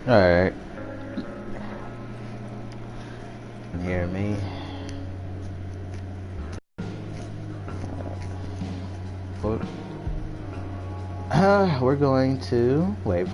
Alright. Can you hear me? We're going to wait.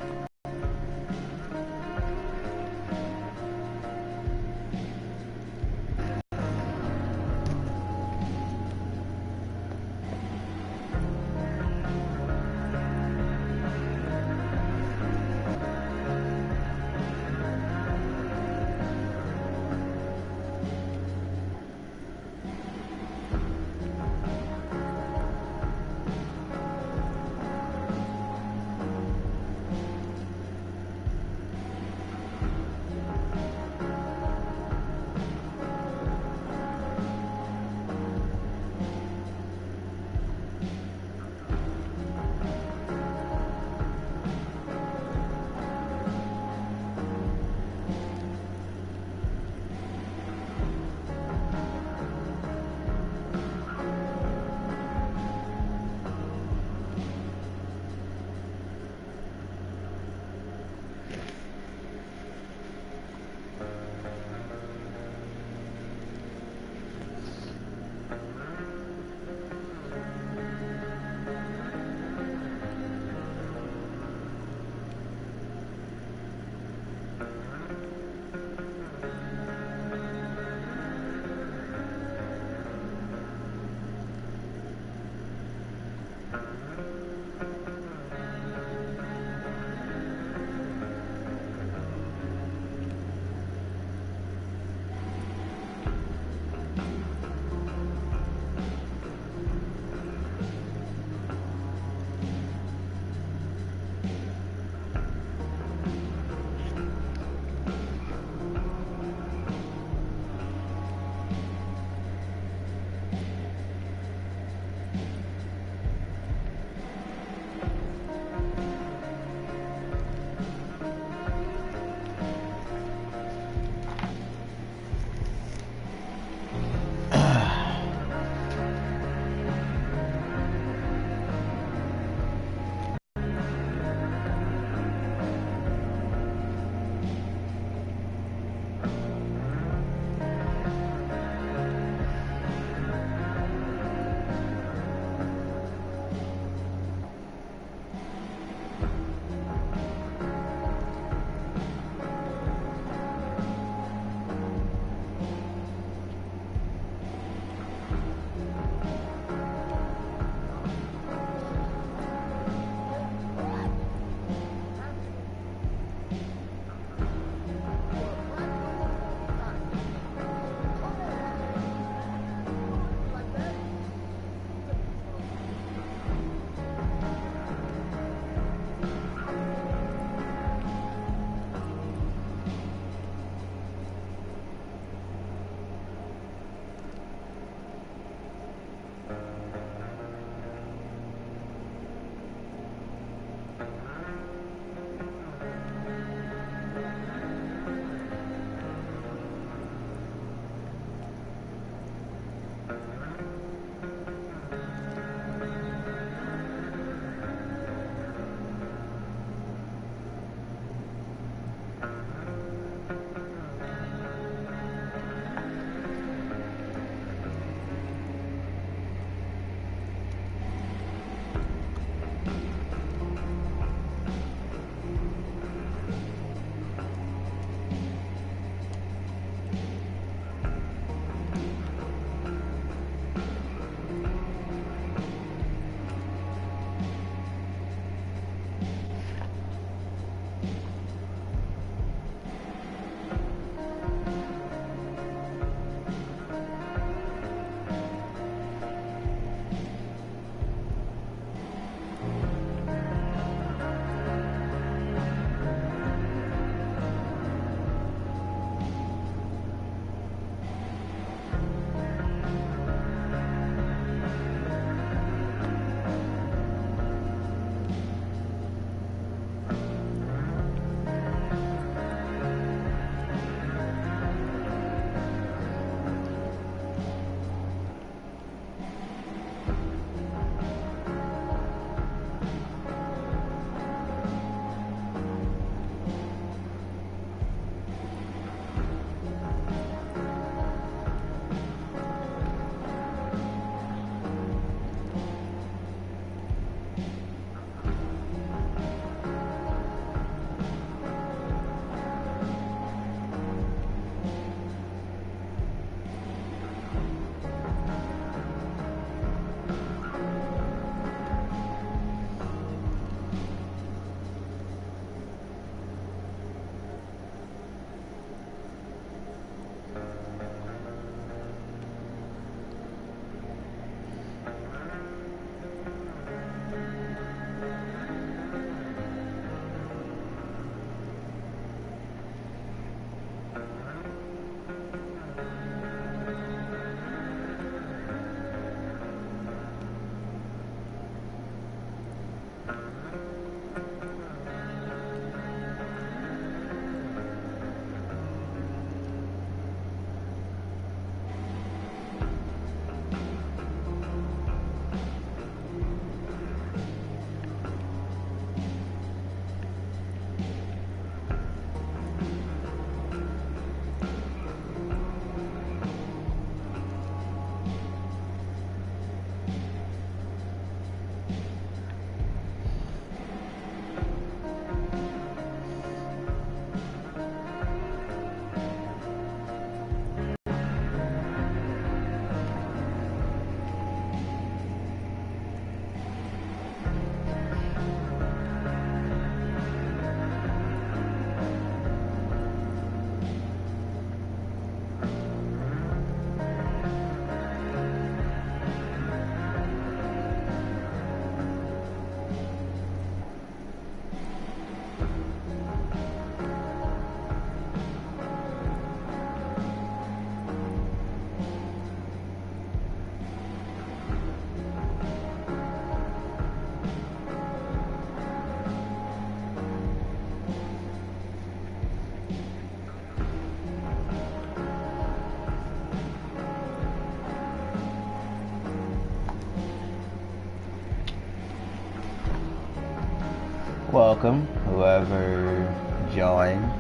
welcome, whoever joined.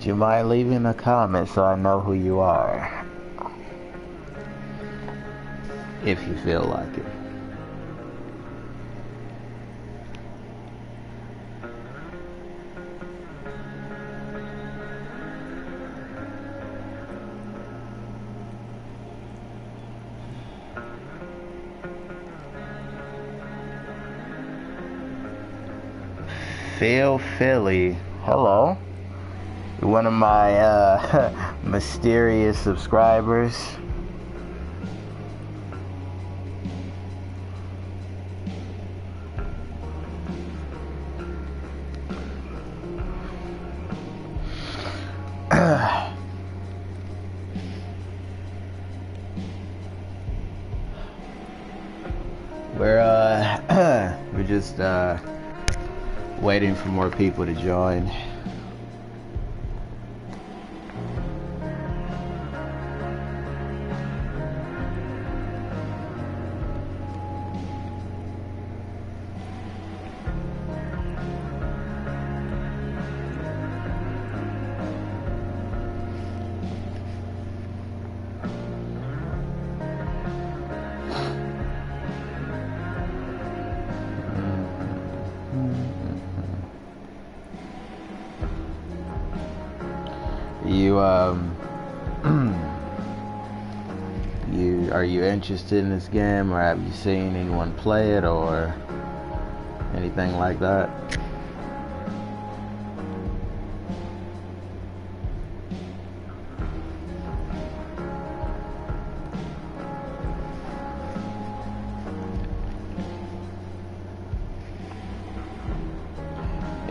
Do you mind leaving a comment so I know who you are? If you feel like it. Phil Philly, hello. You're one of my mysterious subscribers. We're just waiting for more people to join. Are you interested in this game, or have you seen anyone play it, or anything like that?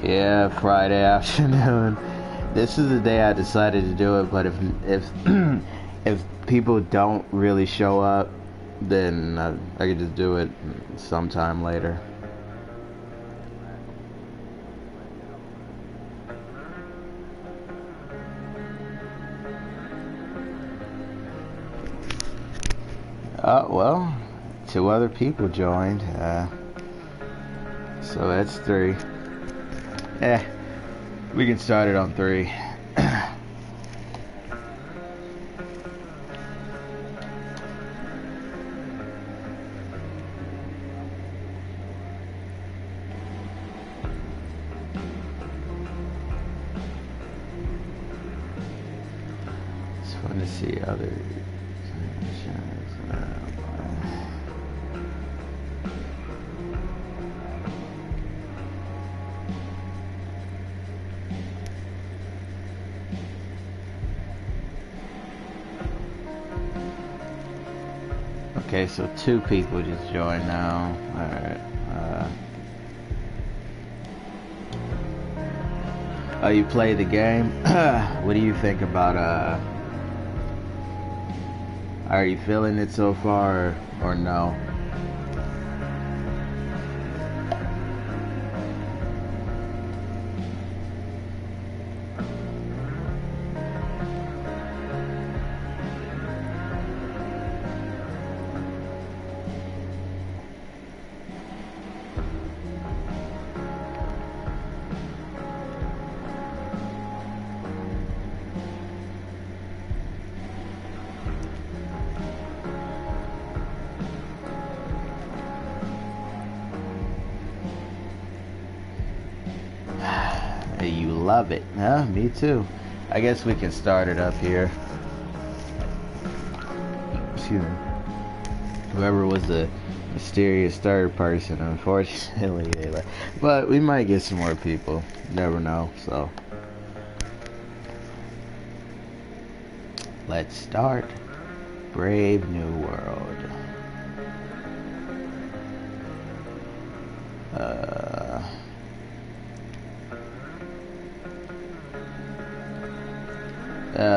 Yeah, Friday afternoon. This is the day I decided to do it, but if people don't really show up, then I could just do it sometime later. Well, 2 other people joined, so that's 3. We can start it on 3. It's fun to see others. Okay, so 2 people just joined now. Alright. Oh, you played the game? What do you think about, are you feeling it so far, or no? You love it, huh? Me too. I guess we can start it up here. Excuse me. Whoever was the mysterious 3rd person, unfortunately, they left. But we might get some more people. Never know. So let's start Brave New World.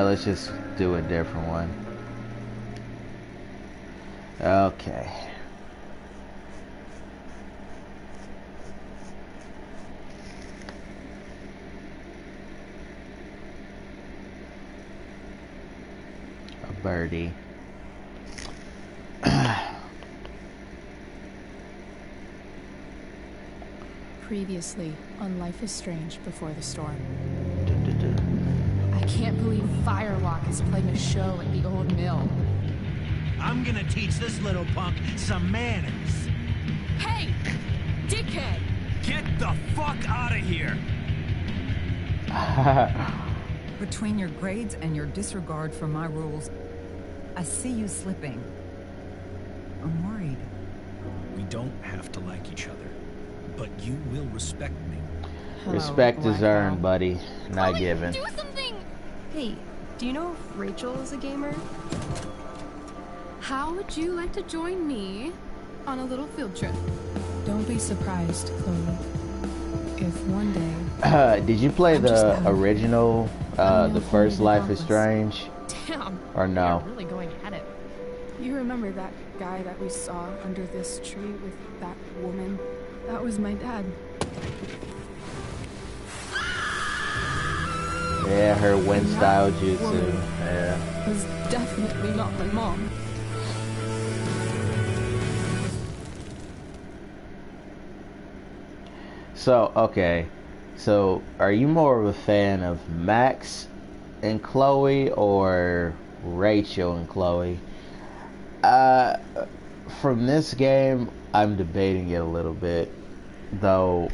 Let's just do a different one. Okay. Birdie. Previously on Life is Strange Before the Storm. I can't believe Firewalk is playing a show at the old mill. I'm gonna teach this little punk some manners. Hey! Dickhead! Get the fuck out of here! Between your grades and your disregard for my rules, I see you slipping. I'm worried. We don't have to like each other, but you will respect me. Hello, Respect is earned, Blackwell. buddy, not Chloe, given. Do something! Hey, do you know if Rachel is a gamer? How would you like to join me on a little field trip? Don't be surprised, Chloe, if one day... Did you play I'm just the out. original, I'm the now first fully Life is regardless. Strange? Damn. Or no? You're really going at it. You remember that guy that we saw under this tree with that woman? That was my dad. Yeah, her wind And style that jutsu. woman Yeah. was definitely not my mom. So, okay. So, are you more of a fan of Max and Chloe or Rachel and Chloe? From this game, I'm debating it a little bit. Though,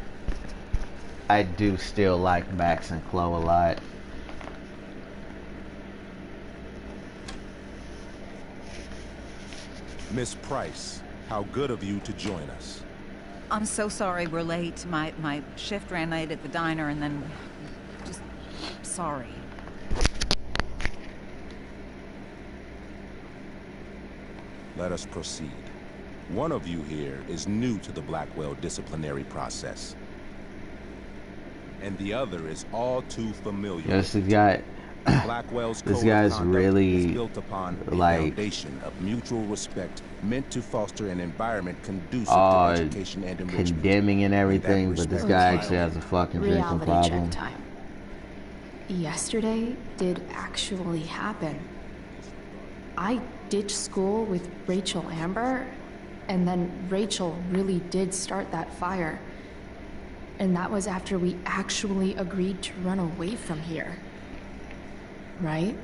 I do still like Max and Chloe a lot. Miss Price, how good of you to join us. I'm so sorry we're late. My shift ran late at the diner and then... just... sorry. Let us proceed. One of you here is new to the Blackwell disciplinary process. And the other is all too familiar. Yes, this guy, Blackwell's this code guy's of conduct really, is built upon a like, foundation of mutual respect meant to foster an environment conducive to education and enrichment. condemning and everything, but this guy Okay. actually has a fucking drinking Reality problem. check time. Yesterday did actually happen. I ditched school with Rachel Amber, and then Rachel really did start that fire. And that was after we actually agreed to run away from here. Right?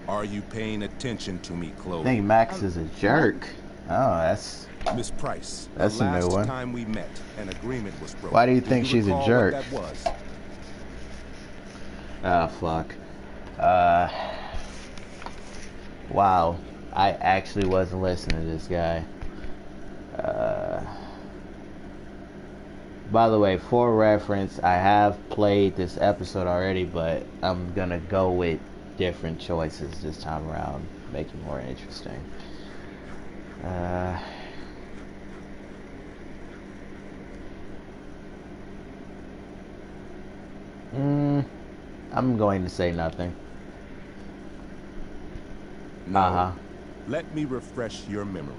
Are you paying attention to me, Chloe? I think Max is a jerk. Oh, that's... Miss Price, That's the a new last one. time we met, an agreement was broken. Why do you think she's a recall jerk? What that was? Oh, fuck. Wow. I actually wasn't listening to this guy. By the way, for reference, I have played this episode already, but I'm gonna go with different choices this time around. Make it more interesting. I'm going to say nothing. No. Uh-huh. Let me refresh your memory.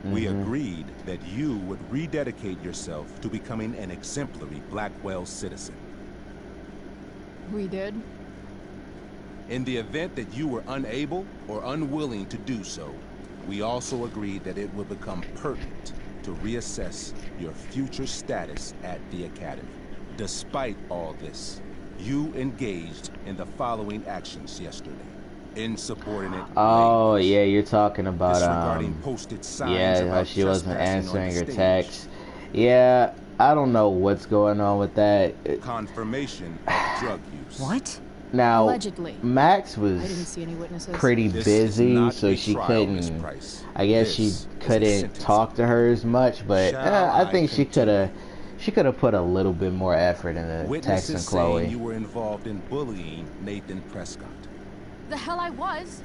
We agreed that you would rededicate yourself to becoming an exemplary Blackwell citizen. We did. In the event that you were unable or unwilling to do so, we also agreed that it would become pertinent to reassess your future status at the Academy. Despite all this, you engaged in the following actions yesterday. Insubordinate Oh, language, yeah, you're talking about, disregarding posted signs yeah, how about she wasn't trespassing on answering the her stage, texts. Yeah, I don't know what's going on with that. confirmation of drug use. What? Now, Allegedly. Max I didn't was see any witnesses. pretty This is busy, not so a she trial, Miss couldn't, Price. I guess This she is a couldn't sentencing. talk to her as much, but Shall I think I she could have put a little bit more effort into Witnesses texting saying you Chloe. were involved in bullying Nathan Prescott. The hell I was.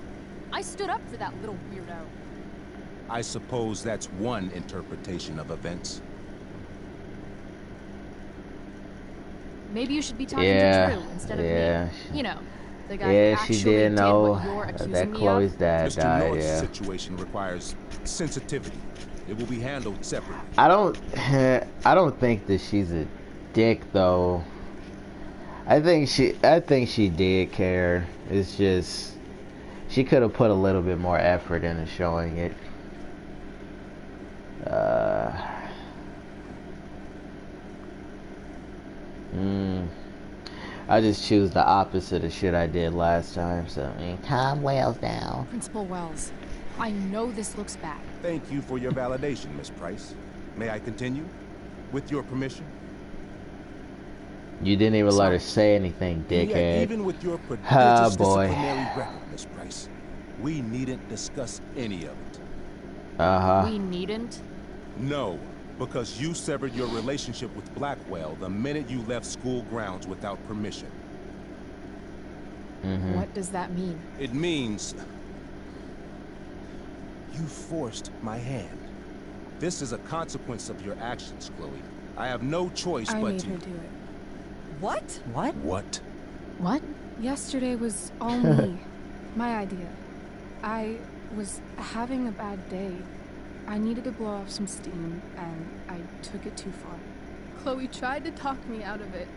I stood up for that little weirdo. I suppose that's one interpretation of events. Maybe you should be talking Yeah, to Drew instead of yeah. me. You know, the guy who Yeah, actually she did know what you're accusing that me Chloe's of. dad Mr. died, North's yeah. situation requires sensitivity. It will be handled separately. I don't think that she's a dick though. I think she did care. It's just She could have put a little bit more effort into showing it. I just choose the opposite of shit I did last time, so calm Wells down. Principal Wells, I know this looks bad. Thank you for your validation, Miss Price. May I continue? With your permission? You didn't even let her say anything, dickhead. Yeah, even with your prodigious boy. disciplinary record, Miss Price, we needn't discuss any of it. We needn't? No, because you severed your relationship with Blackwell the minute you left school grounds without permission. What does that mean? It means you forced my hand. This is a consequence of your actions, Chloe. I have no choice I but made to... her do it. What? What? What? What? Yesterday was all me. My idea. I was having a bad day. I needed to blow off some steam, and I took it too far. Chloe tried to talk me out of it.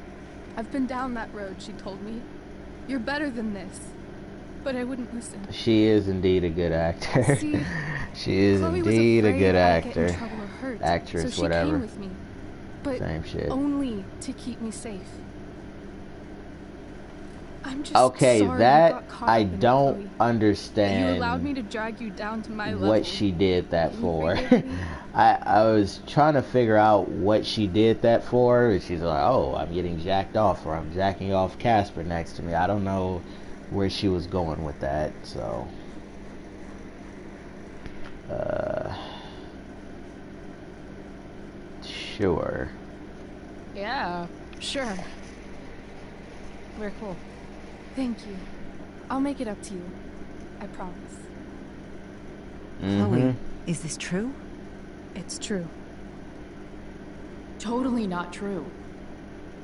I've been down that road, she told me. You're better than this. But I wouldn't listen. She is indeed a good actor. See, She is Chloe was indeed a afraid good I'd get in actor. trouble or hurt, Actress, so she whatever. came with me. But Same shit. only to keep me safe. I'm just Okay, sorry that you got caught I up in it, don't Chloe. understand. You allowed me to drag you down to my level. what she did that You for. forgive me? I was trying to figure out what she did that for. And she's like, oh, I'm getting jacked off, or I'm jacking off Casper next to me. I don't know where she was going with that, so. Sure. Yeah, sure. We're cool. Thank you. I'll make it up to you. I promise. Chloe, is this true? It's true. Totally not true.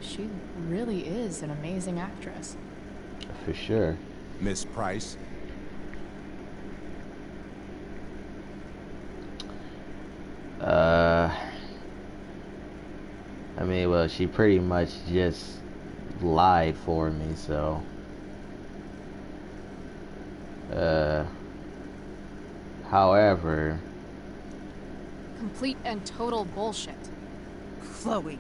She really is an amazing actress. For sure. Miss Price, I mean, well, she pretty much just lied for me, so. However, Complete and total bullshit. Chloe.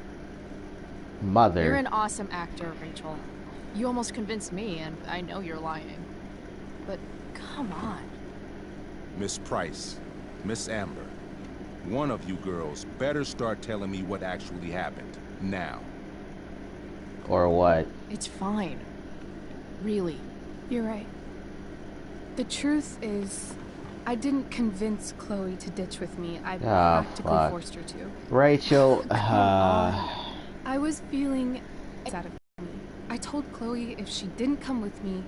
mother. You're an awesome actor, Rachel. You almost convinced me, and I know you're lying. But come on. Miss Price, Miss Amber, one of you girls better start telling me what actually happened. Now. Or what? It's fine. Really. You're right. The truth is, I didn't convince Chloe to ditch with me. I practically fuck. forced her to. Rachel, I was feeling out of me. I told Chloe if she didn't come with me,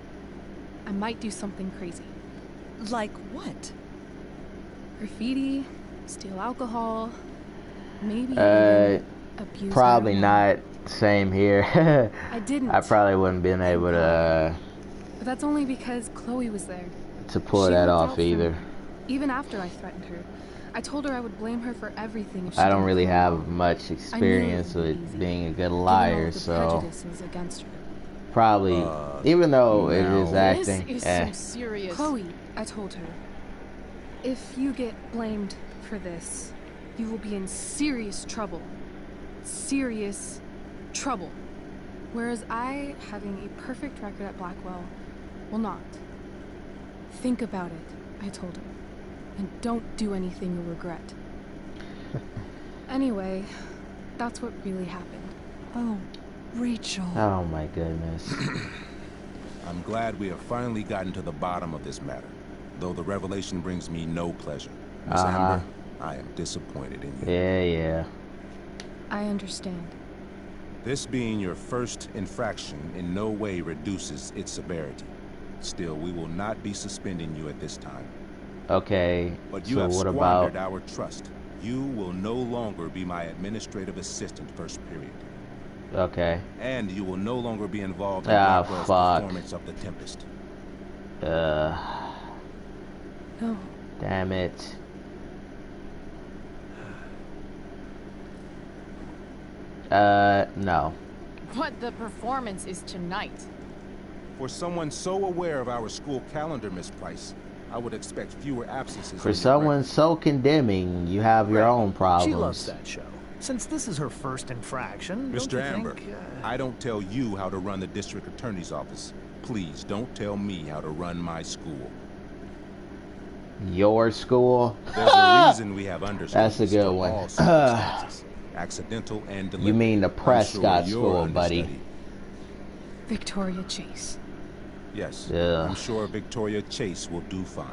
I might do something crazy. Like what? Graffiti, steal alcohol, maybe even abuse probably marijuana. not. Same here. I didn't. I probably wouldn't been able to But that's only because Chloe was there. pull She that looked off out for either. me. Even after I threatened her, I told her I would blame her for everything if she I don't didn't really come have along. much I knew it experience would be with easy, being a good given all liar, of the so prejudices against her. probably, even though it is no. acting, This is eh. some serious... Chloe, I told her, if you get blamed for this, you will be in serious trouble. Serious trouble. Whereas I, having a perfect record at Blackwell, will not. Think about it, I told her. And don't do anything you'll regret. Anyway, that's what really happened. Oh, Rachel. Oh my goodness. I'm glad we have finally gotten to the bottom of this matter, though the revelation brings me no pleasure. Miss Amber, I am disappointed in you. Yeah. I understand. This being your first infraction in no way reduces its severity. Still, we will not be suspending you at this time. Okay. But you So have what squandered about? our trust. You will no longer be my administrative assistant first period. Okay. And you will no longer be involved in Ah, Blackwell's fuck. performance of The Tempest. No. Damn it. No. But the performance is tonight. For someone so aware of our school calendar, Miss Price, I would expect fewer absences. For someone so condemning, you have your own problems. She loves that show. Since this is her first infraction, Mr. Amber, I don't tell you how to run the district attorney's office. Please don't tell me how to run my school. Your school? There's a reason we have understudies. That's a good to one. all circumstances, accidental and deliberate. You mean the I'm Prescott sure school, you're buddy. understudy. Victoria Chase. Yes, Yeah. I'm sure Victoria Chase will do fine.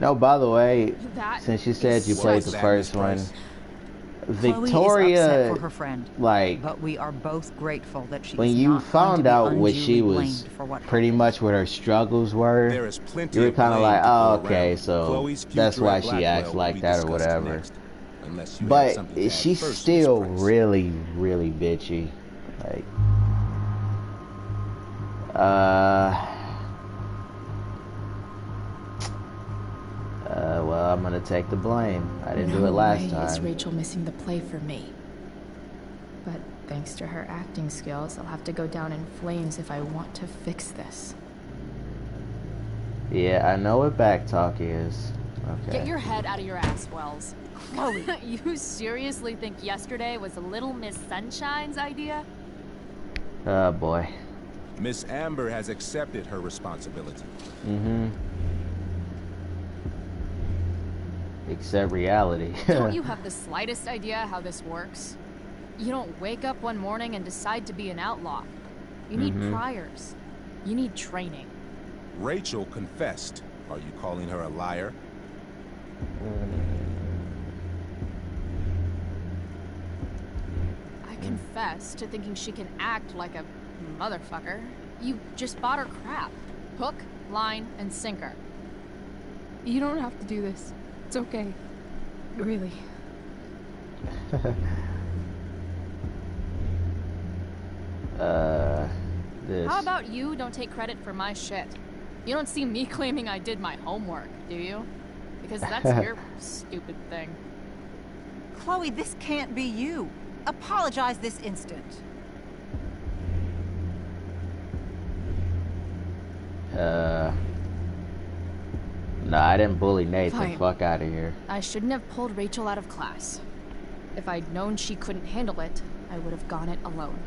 No, by the way, That since you said you is played so the sad, first Miss one, Price. Chloe is Victoria, upset for her friend, like, but we are both grateful that she when is you not going to found be out what unduly she was blamed for what pretty happened. much what her struggles were, There is plenty you were of kind of blame like, to oh, go okay, around. so Chloe's that's future why at she Blackwell acts will like be that or discussed whatever. next, unless you have But something to add she's first, Miss still Price. really, really bitchy. Like, well, I'm gonna take the blame. I didn't do it last No way is time. Rachel missing the play for me. But thanks to her acting skills, I'll have to go down in flames if I want to fix this. Yeah, I know what backtalk is. Okay. Get your head out of your ass, Wells. Chloe, You seriously think yesterday was Little Miss Sunshine's idea? Oh boy. Miss Amber has accepted her responsibility. Mm-hmm. Except reality. Don't you have the slightest idea how this works? You don't wake up one morning and decide to be an outlaw. You need priors. You need training. Rachel confessed. Are you calling her a liar? I confess to thinking she can act like a motherfucker. You just bought her crap. Hook, line, and sinker. You don't have to do this. It's okay. Really. This. How about you don't take credit for my shit? You don't see me claiming I did my homework, do you? Because that's your stupid thing. Chloe, this can't be you. Apologize this instant. No, I didn't bully Nathan. Fine. Fuck out of here. I shouldn't have pulled Rachel out of class. If I'd known she couldn't handle it, I would have gone it alone.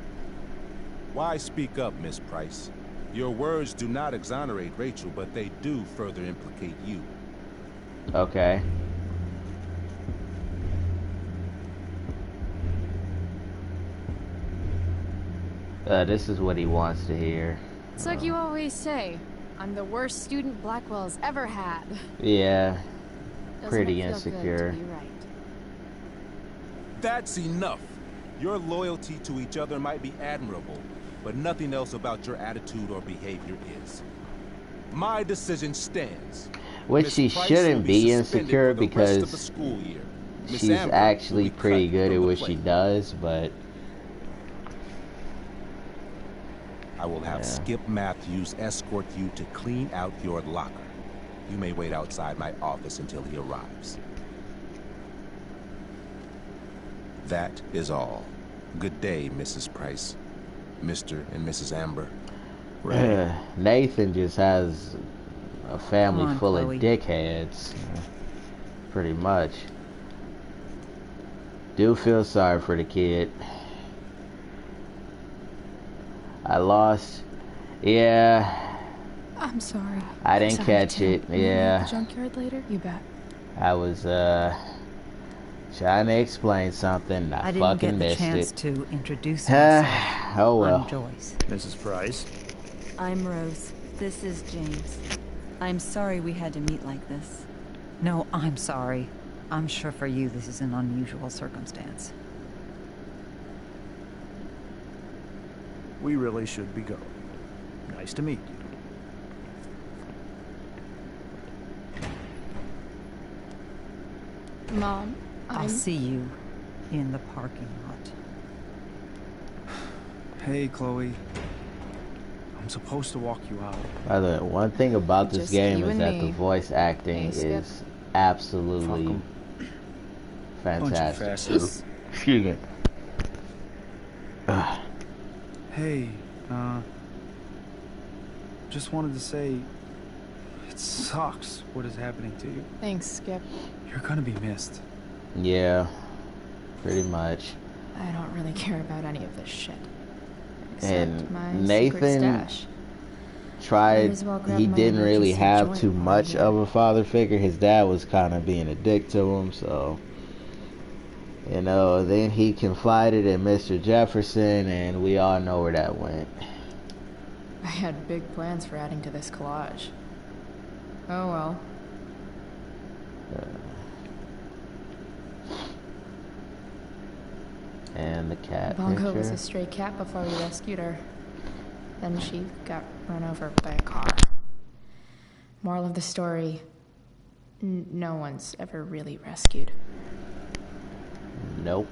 Why speak up, Miss Price? Your words do not exonerate Rachel, but they do further implicate you. Okay. This is what he wants to hear. It's like you always say, I'm the worst student Blackwell's ever had. Yeah. Doesn't Pretty it feel good insecure. to be right? That's enough. Your loyalty to each other might be admirable, but nothing else about your attitude or behavior is. My decision stands. Which Miss she Price shouldn't will be suspended insecure for the rest of the because school year. Miss she's Amber will actually be pretty cut good from at the what play. she does, but I will have Yeah. Skip Matthews escort you to clean out your locker. You may wait outside my office until he arrives. That is all. Good day, Mrs. Price. Mr. and Mrs. Amber. Nathan just has a family Come on, full Chloe. of dickheads. Pretty much. Do feel sorry for the kid. I lost. Yeah, I'm sorry. I didn't Sorry, catch too. it. You meet me at Yeah, the junkyard later? You bet. I was trying to explain something. I, I didn't fucking get the missed chance it. to introduce myself. Oh well. I'm Joyce. Mrs. Price. I'm Rose. This is James. I'm sorry we had to meet like this. No, I'm sorry. I'm sure for you this is an unusual circumstance. We really should be going. Nice to meet you. Mom, I'll see you in the parking lot. Hey, Chloe. I'm supposed to walk you out. By the way, one thing about this Just game you is and that me. the voice acting Hey, Skip. is absolutely Fuck 'em. Bunch of fantastic. fascists. Excuse me. Hey, just wanted to say it sucks what is happening to you. Thanks, Skip. You're gonna be missed. Yeah, pretty much. I don't really care about any of this shit. Except And my Nathan secret stash. tried, Might as well grab he my didn't really emergency have joint too while much I'm here. of a father figure. His dad was kind of being a dick to him, so, you know, then he confided in Mr. Jefferson, and we all know where that went. I had big plans for adding to this collage. Oh well. And the cat Bongo was picture. a stray cat before we rescued her. Then she got run over by a car. Moral of the story, no one's ever really rescued. Nope.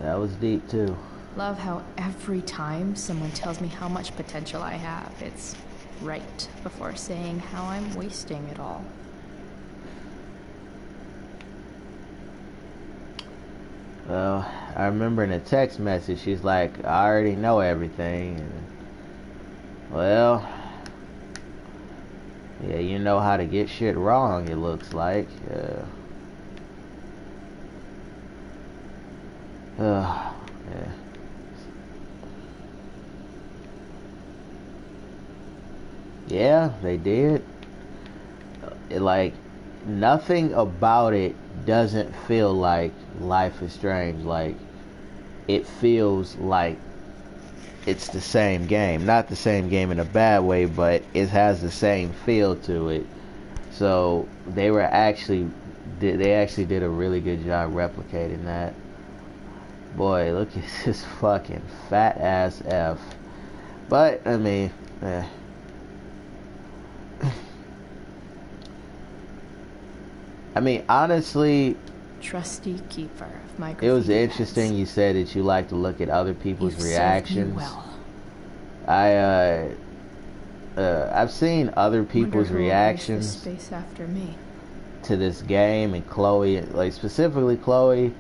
That was deep too. Love how every time someone tells me how much potential I have, it's right before saying how I'm wasting it all. Well, I remember in a text message, she's like, I already know everything. And, well, yeah, you know how to get shit wrong, it looks like. Yeah. Yeah, they did. Like, nothing about it doesn't feel like Life is Strange. Like, it feels like it's the same game. Not the same game in a bad way, but it has the same feel to it. So they actually did a really good job replicating that. Boy, look at this fucking fat ass F. But I mean, I mean, honestly, Trusty keeper of my it was graffiti interesting. heads. You said that you like to look at other people's You've served me reactions. well. I've seen other people's Wonder who will grace this reactions space after me. to this game, and Chloe, like specifically Chloe.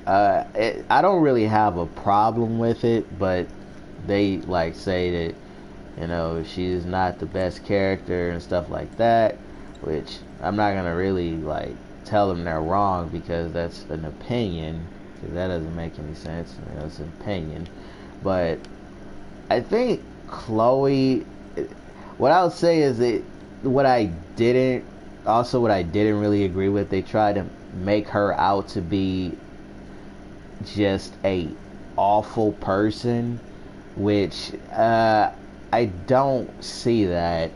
I don't really have a problem with it, but they like say that, you know, she's not the best character and stuff like that, which I'm not gonna really like tell them they're wrong, because that's an opinion, because that doesn't make any sense. You know, it's an opinion. But I think Chloe, what I would say is that what I didn't really agree with, they tried to make her out to be just a awful person, which I don't see that.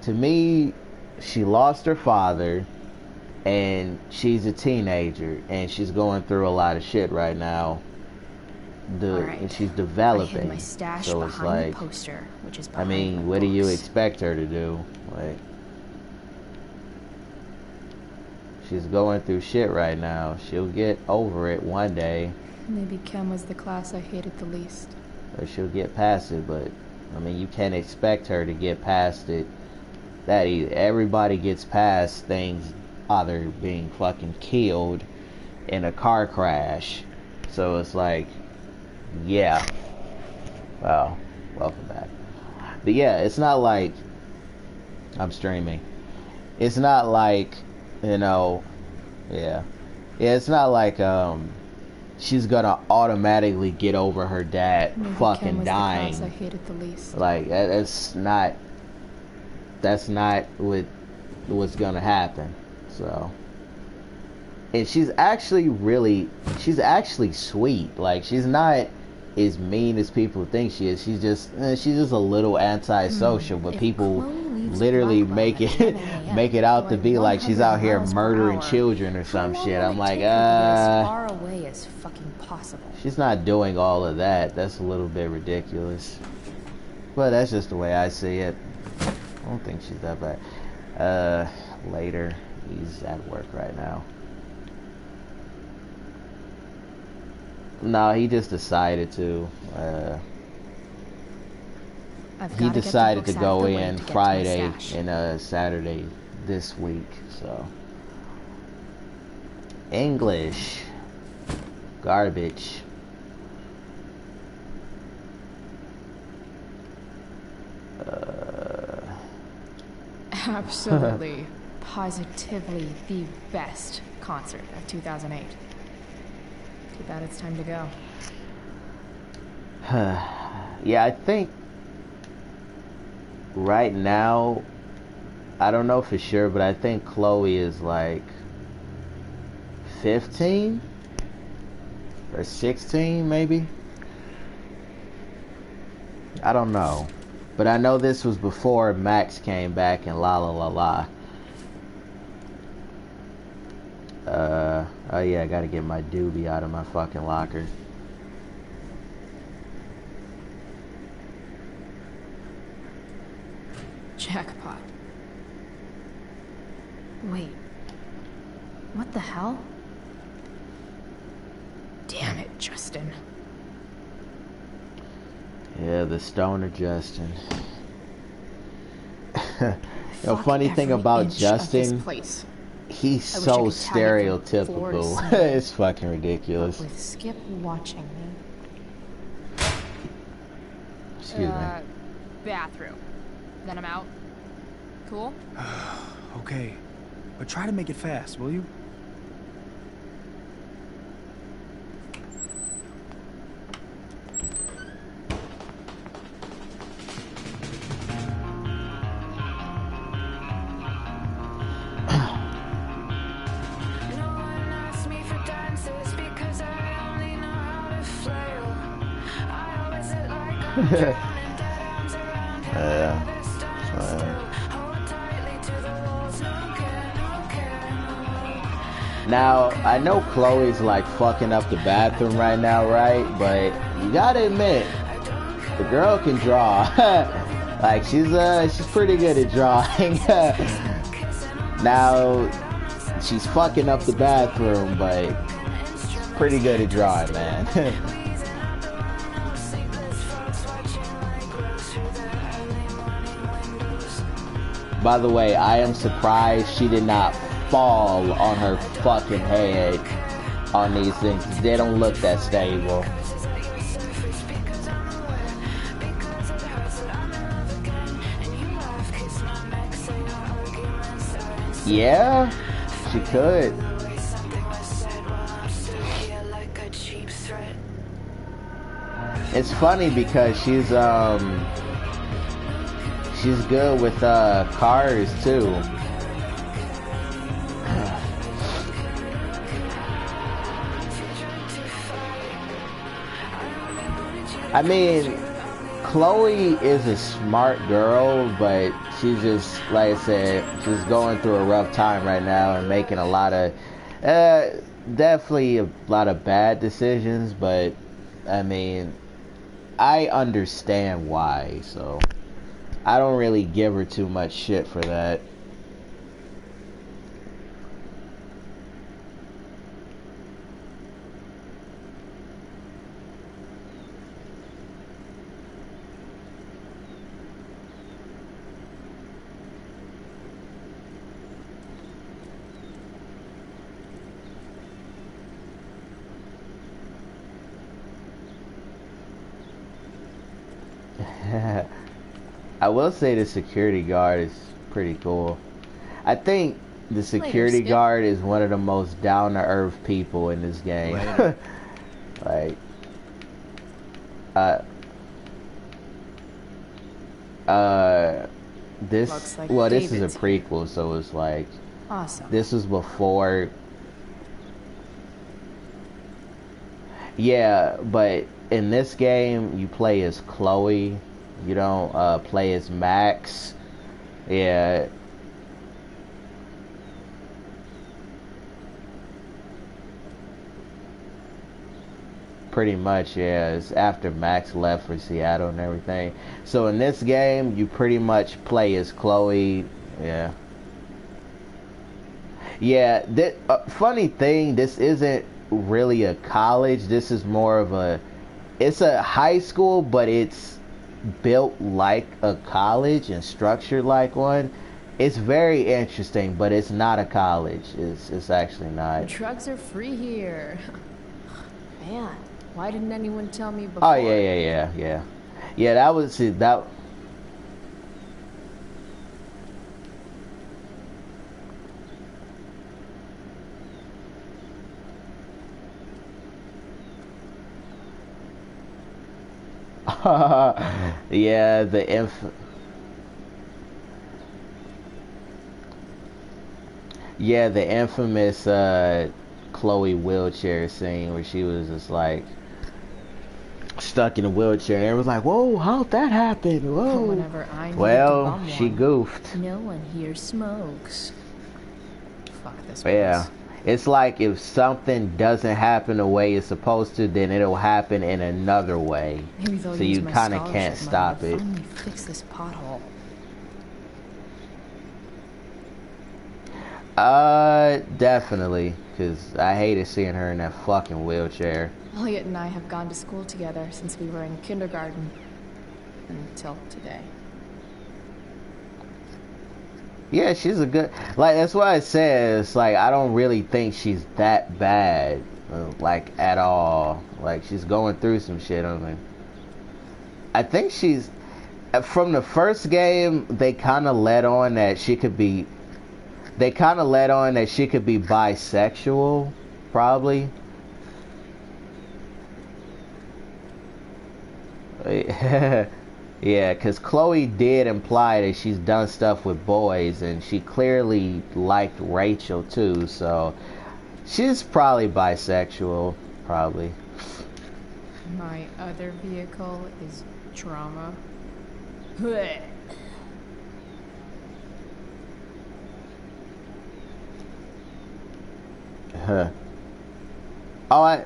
To me, she lost her father, and she's a teenager, and she's going through a lot of shit right now. And she's I hid developing. my stash So it's behind like, the poster, which is I behind mean, my what do you books. expect her to do? Like, she's going through shit right now. She'll get over it one day, Maybe chem was the class I hated the least. or she'll get past it. But I mean, you can't expect her to get past it. That either. Everybody gets past things, either being fucking killed in a car crash. So it's like, yeah. Well, welcome back. But yeah, it's not like I'm streaming. It's not like, you know, yeah, it's not like she's gonna automatically get over her dad Maybe chem fucking was dying. the class I hated the least. Like, that's not what's gonna happen. So, and she's actually sweet. Like, she's not as mean as people think she is. She's just a little antisocial, but If people Chloe leaves literally Blackwell make at it 11 a.m., make it out to going be like she's out 100 here miles per murdering hour, children or some how shit. long I'm will it like, take her to get as far away as fucking possible? she's not doing all of that. That's a little bit ridiculous. But that's just the way I see it. I don't think she's that bad. Later. He's at work right now. No, he just decided to. I've He gotta get the decided to books out of go the way in to get to my Friday stash. and Saturday this week. So English garbage. Absolutely, positively the best concert of 2008. Too bad it's time to go. Yeah, I think right now, I don't know for sure, but I think Chloe is like 15 or 16 maybe. I don't know. But I know this was before Max came back and La La La La. Oh yeah, I gotta get my doobie out of my fucking locker. Jackpot. Wait. What the hell? Damn it, Justin. Yeah, the stoner Justin. The funny thing about Justin, he's so stereotypical. It's fucking ridiculous. With Skip watching me. Excuse me. Bathroom. Then I'm out. Cool? Okay. But try to make it fast, will you? Now, I know Chloe's like fucking up the bathroom right now, right? But you gotta admit, the girl can draw. Like she's pretty good at drawing. Now, she's fucking up the bathroom, but she's pretty good at drawing, man. By the way, I am surprised she did not fall on her fucking head on these things. They don't look that stable. Yeah, she could. It's funny because she's good with cars too. I mean, Chloe is a smart girl, but she's just, like I said, she's going through a rough time right now and making a lot of, definitely a lot of bad decisions, but, I mean, I understand why, so I don't really give her too much shit for that. I will say the security guard is pretty cool. I think the security guard is one of the most down-to-earth people in this game. Like, this, like well, this is a prequel, so it's like, awesome. This was before. Yeah, but in this game, you play as Chloe. You don't play as Max. Yeah. Pretty much, yeah. It's after Max left for Seattle and everything. So in this game, you pretty much play as Chloe. Yeah. Yeah. Funny thing, this isn't really a college. This is more of a... It's a high school, but it's built like a college and structured like one. It's very interesting, but it's not a college. It's actually not. Drugs are free here. Man, why didn't anyone tell me before? Oh yeah. That was that. Yeah, the infamous Chloe wheelchair scene where she was just like stuck in a wheelchair and everyone's like, whoa, how'd that happen? Whoa. Whenever I needed to Well, bum she one, goofed. no one here smokes. Fuck this Yeah. place. It's like if something doesn't happen the way it's supposed to, then it'll happen in another way. Maybe they'll So use you my kind of can't scholarship stop money it. to finally fix this pothole. Definitely, because I hated seeing her in that fucking wheelchair. Elliot and I have gone to school together since we were in kindergarten. Until today. Yeah, she's a good... Like, that's why I said, it's like, I don't really think she's that bad. Like, at all. Like, she's going through some shit. I think she's... From the first game, they kind of let on that she could be... They kind of let on that she could be bisexual, probably. Yeah, because Chloe did imply that she's done stuff with boys, and she clearly liked Rachel too, so she's probably bisexual, probably. My other vehicle is drama. Huh. Oh,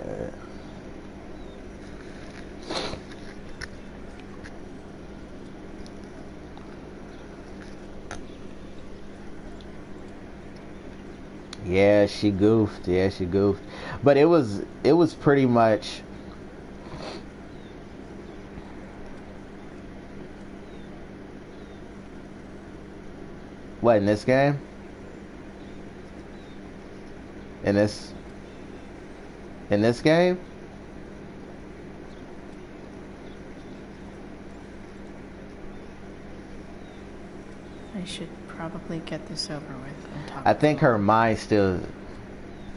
yeah, she goofed. Yeah, she goofed. But it was pretty much... What, in this game? In this game? I should probably get this over with and talk. I think her mind still...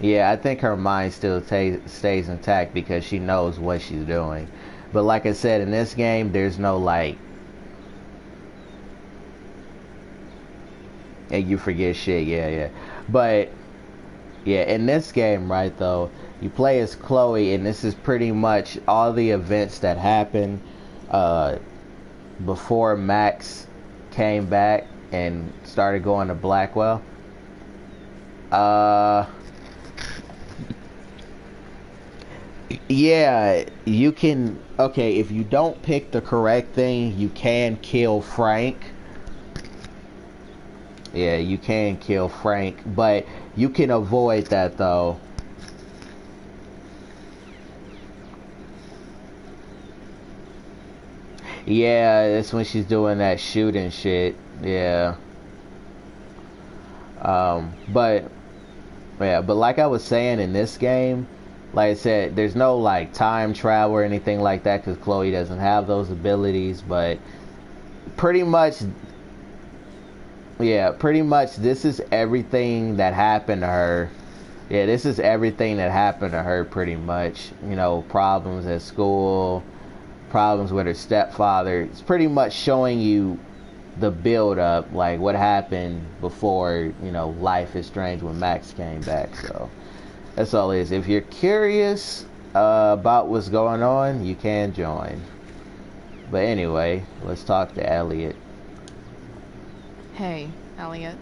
Yeah, I think her mind still stays intact because she knows what she's doing. But like I said, in this game, there's no like... And you forget shit, yeah. But, yeah, in this game, right, though, you play as Chloe, and this is pretty much all the events that happened before Max came back and started going to Blackwell. Yeah, you can... Okay, if you don't pick the correct thing, you can kill Frank. Yeah, you can kill Frank, but you can avoid that, though. Yeah, that's when she's doing that shooting shit. Yeah. But like I was saying, in this game, like I said, there's no like time travel or anything like that because Chloe doesn't have those abilities. But pretty much this is everything that happened to her. Yeah, this is everything that happened to her pretty much. You know, problems at school, problems with her stepfather. It's pretty much showing you the build up, like what happened before, you know, Life is Strange when Max came back. So that's all it is. If you're curious about what's going on, you can join. But anyway, let's talk to Elliot. Hey, Elliot.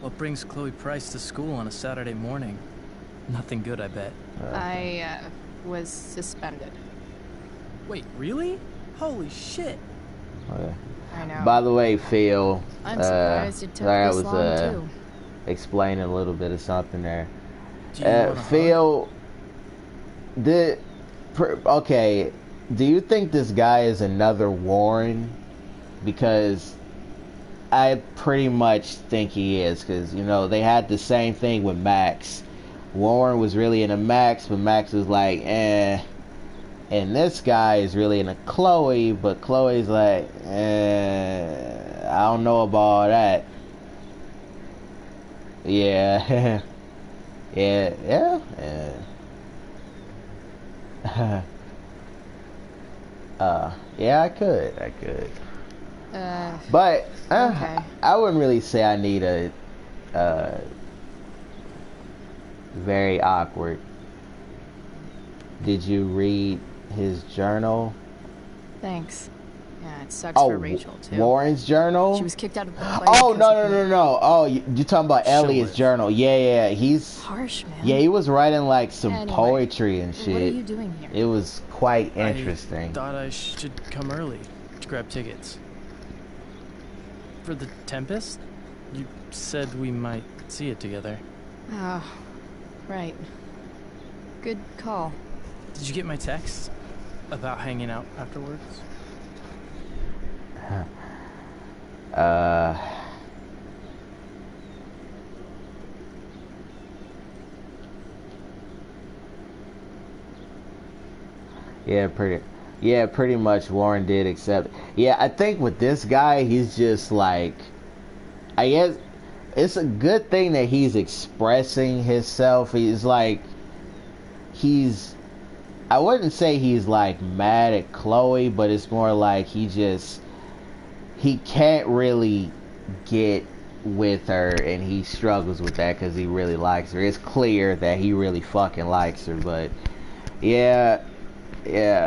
What brings Chloe Price to school on a Saturday morning? Nothing good, I bet. I was suspended. Wait, really? Holy shit. Okay. I know. By the way, Phil, I'm surprised it took I this was long too. explaining a little bit of something there. Do you want a Phil, okay, do you think this guy is another Warren? Because I pretty much think he is, because, you know, they had the same thing with Max. Warren was really into Max, but Max was like, eh. And this guy is really into Chloe, but Chloe's like, I don't know about all that. Yeah. yeah. Yeah, I could. But okay. I wouldn't really say I need a very awkward. Did you read his journal? Thanks. Yeah, it sucks for Rachel too. Warren's journal? She was kicked out of the play. Oh, no. Oh, you're talking about Elliot's journal. Yeah. He's harsh, man. Yeah, he was writing like some poetry and shit. What are you doing here? It was quite interesting. I thought I should come early to grab tickets. For the Tempest? You said we might see it together. Oh, right. Good call. Did you get my text about hanging out afterwards? Yeah, pretty much Warren did accept. Yeah, I think with this guy, he's just like, I guess it's a good thing that he's expressing himself. He's like, I wouldn't say he's like mad at Chloe, but it's more like he can't really get with her, and he struggles with that because he really likes her. It's clear that he really fucking likes her, but yeah,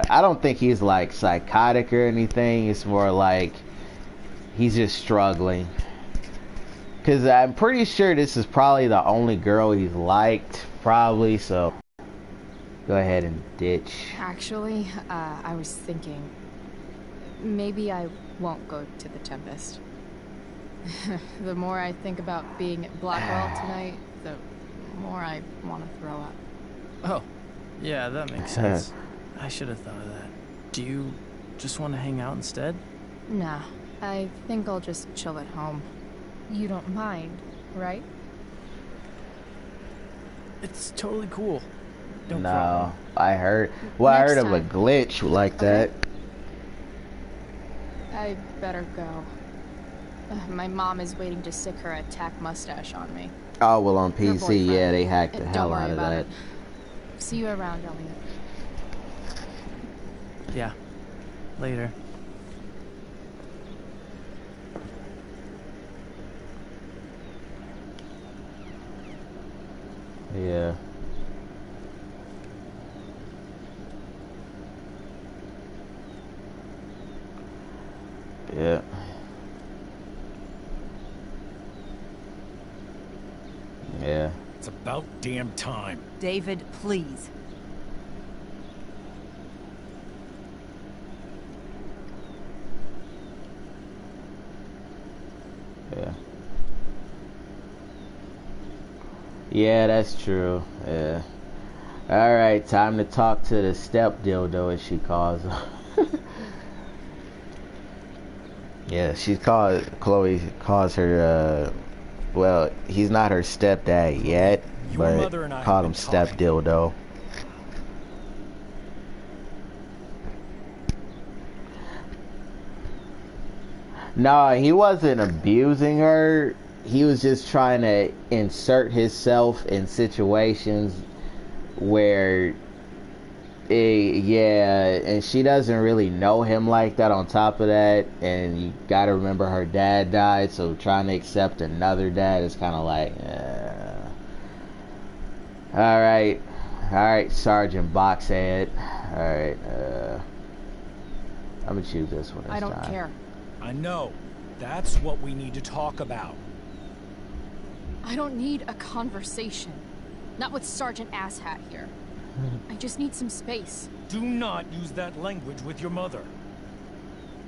I don't think he's like psychotic or anything. It's more like he's just struggling, because I'm pretty sure this is probably the only girl he's liked, probably. So go ahead and ditch. Actually, I was thinking maybe I won't go to the Tempest. The more I think about being at Blackwell tonight, the more I want to throw up. Oh, yeah, that makes sense. I should have thought of that. Do you just want to hang out instead? Nah, I think I'll just chill at home. You don't mind, right? It's totally cool. No No, problem. I heard of a glitch like that. I better go. My mom is waiting to stick her attack mustache on me. Oh, well, on PC, yeah, they hacked the hell out of that. It. See you around, Elliot. Yeah. Later. Yeah. Yeah. Yeah. It's about damn time. David, please. Yeah. Yeah, that's true. Yeah. Alright, time to talk to the step dildo, as she calls him. Yeah, Chloe calls her, well, he's not her stepdad yet, but called him step dildo. No, he wasn't abusing her. He was just trying to insert himself in situations where, yeah, and she doesn't really know him like that on top of that. And you gotta remember her dad died, so trying to accept another dad is kind of like, Alright, Sergeant Boxhead. Alright, I'm gonna choose this one this I don't time. care. I know. That's what we need to talk about. I don't need a conversation. Not with Sergeant Asshat here. I just need some space. Do not use that language with your mother.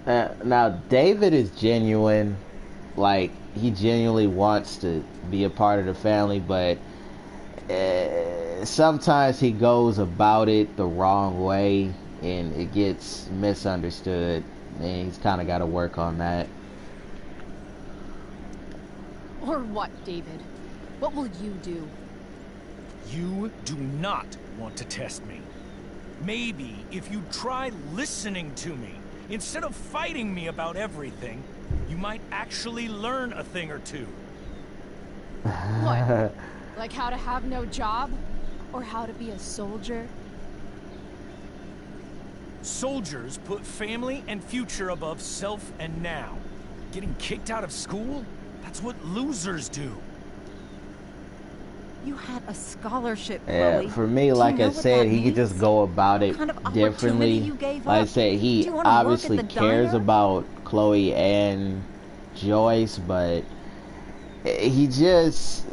Now, David is genuine. Like, he genuinely wants to be a part of the family, but sometimes he goes about it the wrong way, and it gets misunderstood. And he's kind of got to work on that. Or what, David? What will you do? You do not want to test me. Maybe if you try listening to me, instead of fighting me about everything, you might actually learn a thing or two. What? Like how to have no job? Or how to be a soldier? Soldiers put family and future above self and now. Getting kicked out of school? That's what losers do. You had a scholarship, Yeah, Chloe. for me, Do like you I know what said, that he could means? just go about it What kind of opportunity differently. you gave Like I up? said, Do he you wanna work at obviously the cares diner? about Chloe and Joyce, but he just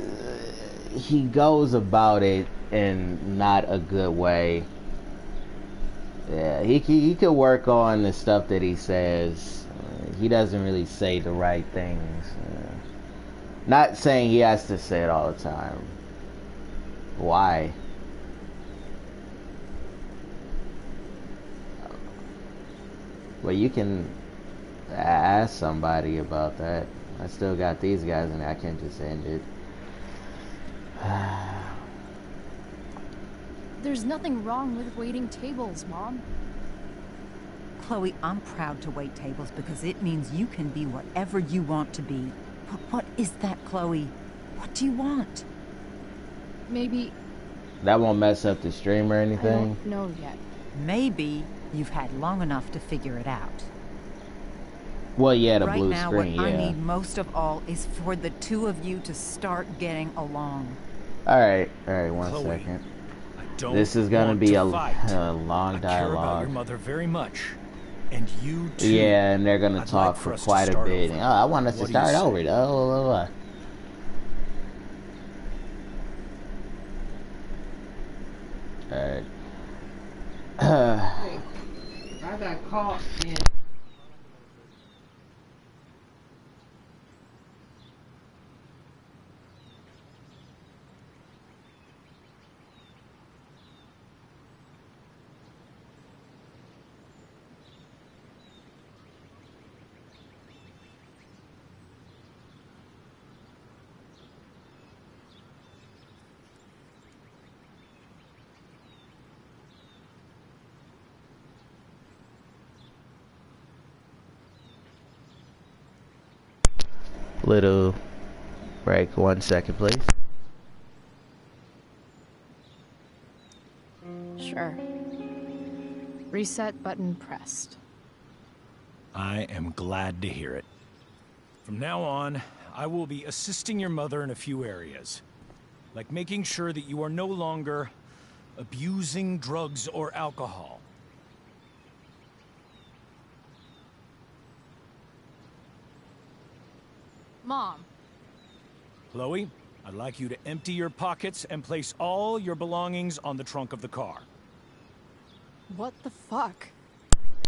he goes about it in not a good way. Yeah, he could work on the stuff that he says. He doesn't really say the right things. Not saying he has to say it all the time. Why? Well, you can ask somebody about that. I still got these guys, and I can't just end it. There's nothing wrong with waiting tables, Mom. Chloe, I'm proud to wait tables because it means you can be whatever you want to be. But what is that, Chloe? What do you want? Maybe That won't mess up the stream or I anything. don't know yet. Maybe you've had long enough to figure it out. Well, yeah, the Right blue now, screen, what I yeah. need most of all is for the two of you to start getting along. All right, one Chloe, second. I don't This is gonna want be to a fight. long I care about dialogue. your mother very much. And you too. Yeah, and they're gonna I'd talk like for us to quite a start bit. over. Oh, I want us to What do you start say? over. Oh, Alright. I got caught in. Little break, 1 second, please. Sure. Reset button pressed. I am glad to hear it. From now on, I will be assisting your mother in a few areas. Like making sure that you are no longer abusing drugs or alcohol. Mom, Chloe, I'd like you to empty your pockets and place all your belongings on the trunk of the car. what the fuck?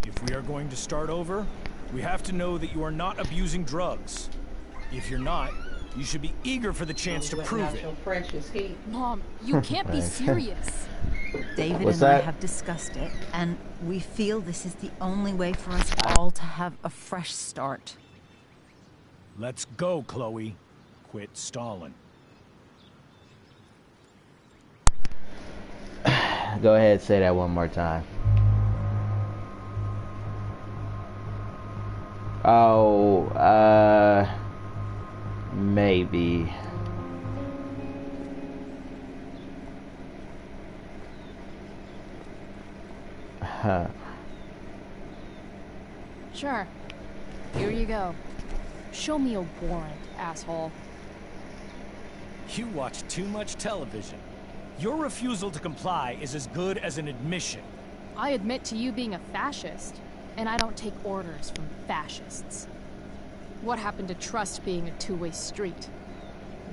If we are going to start over, we have to know that you are not abusing drugs. If you're not, you should be eager for the chance to prove it. Your precious heat. Mom, you can't be Right. serious. David What's and I that? have discussed it, and we feel this is the only way for us all to have a fresh start. Let's go, Chloe. Quit stalling. Go ahead, say that one more time. Oh, maybe. Huh. Sure. Here you go. Show me a warrant, asshole. You watch too much television. Your refusal to comply is as good as an admission. I admit to you being a fascist, and I don't take orders from fascists. What happened to trust being a two-way street?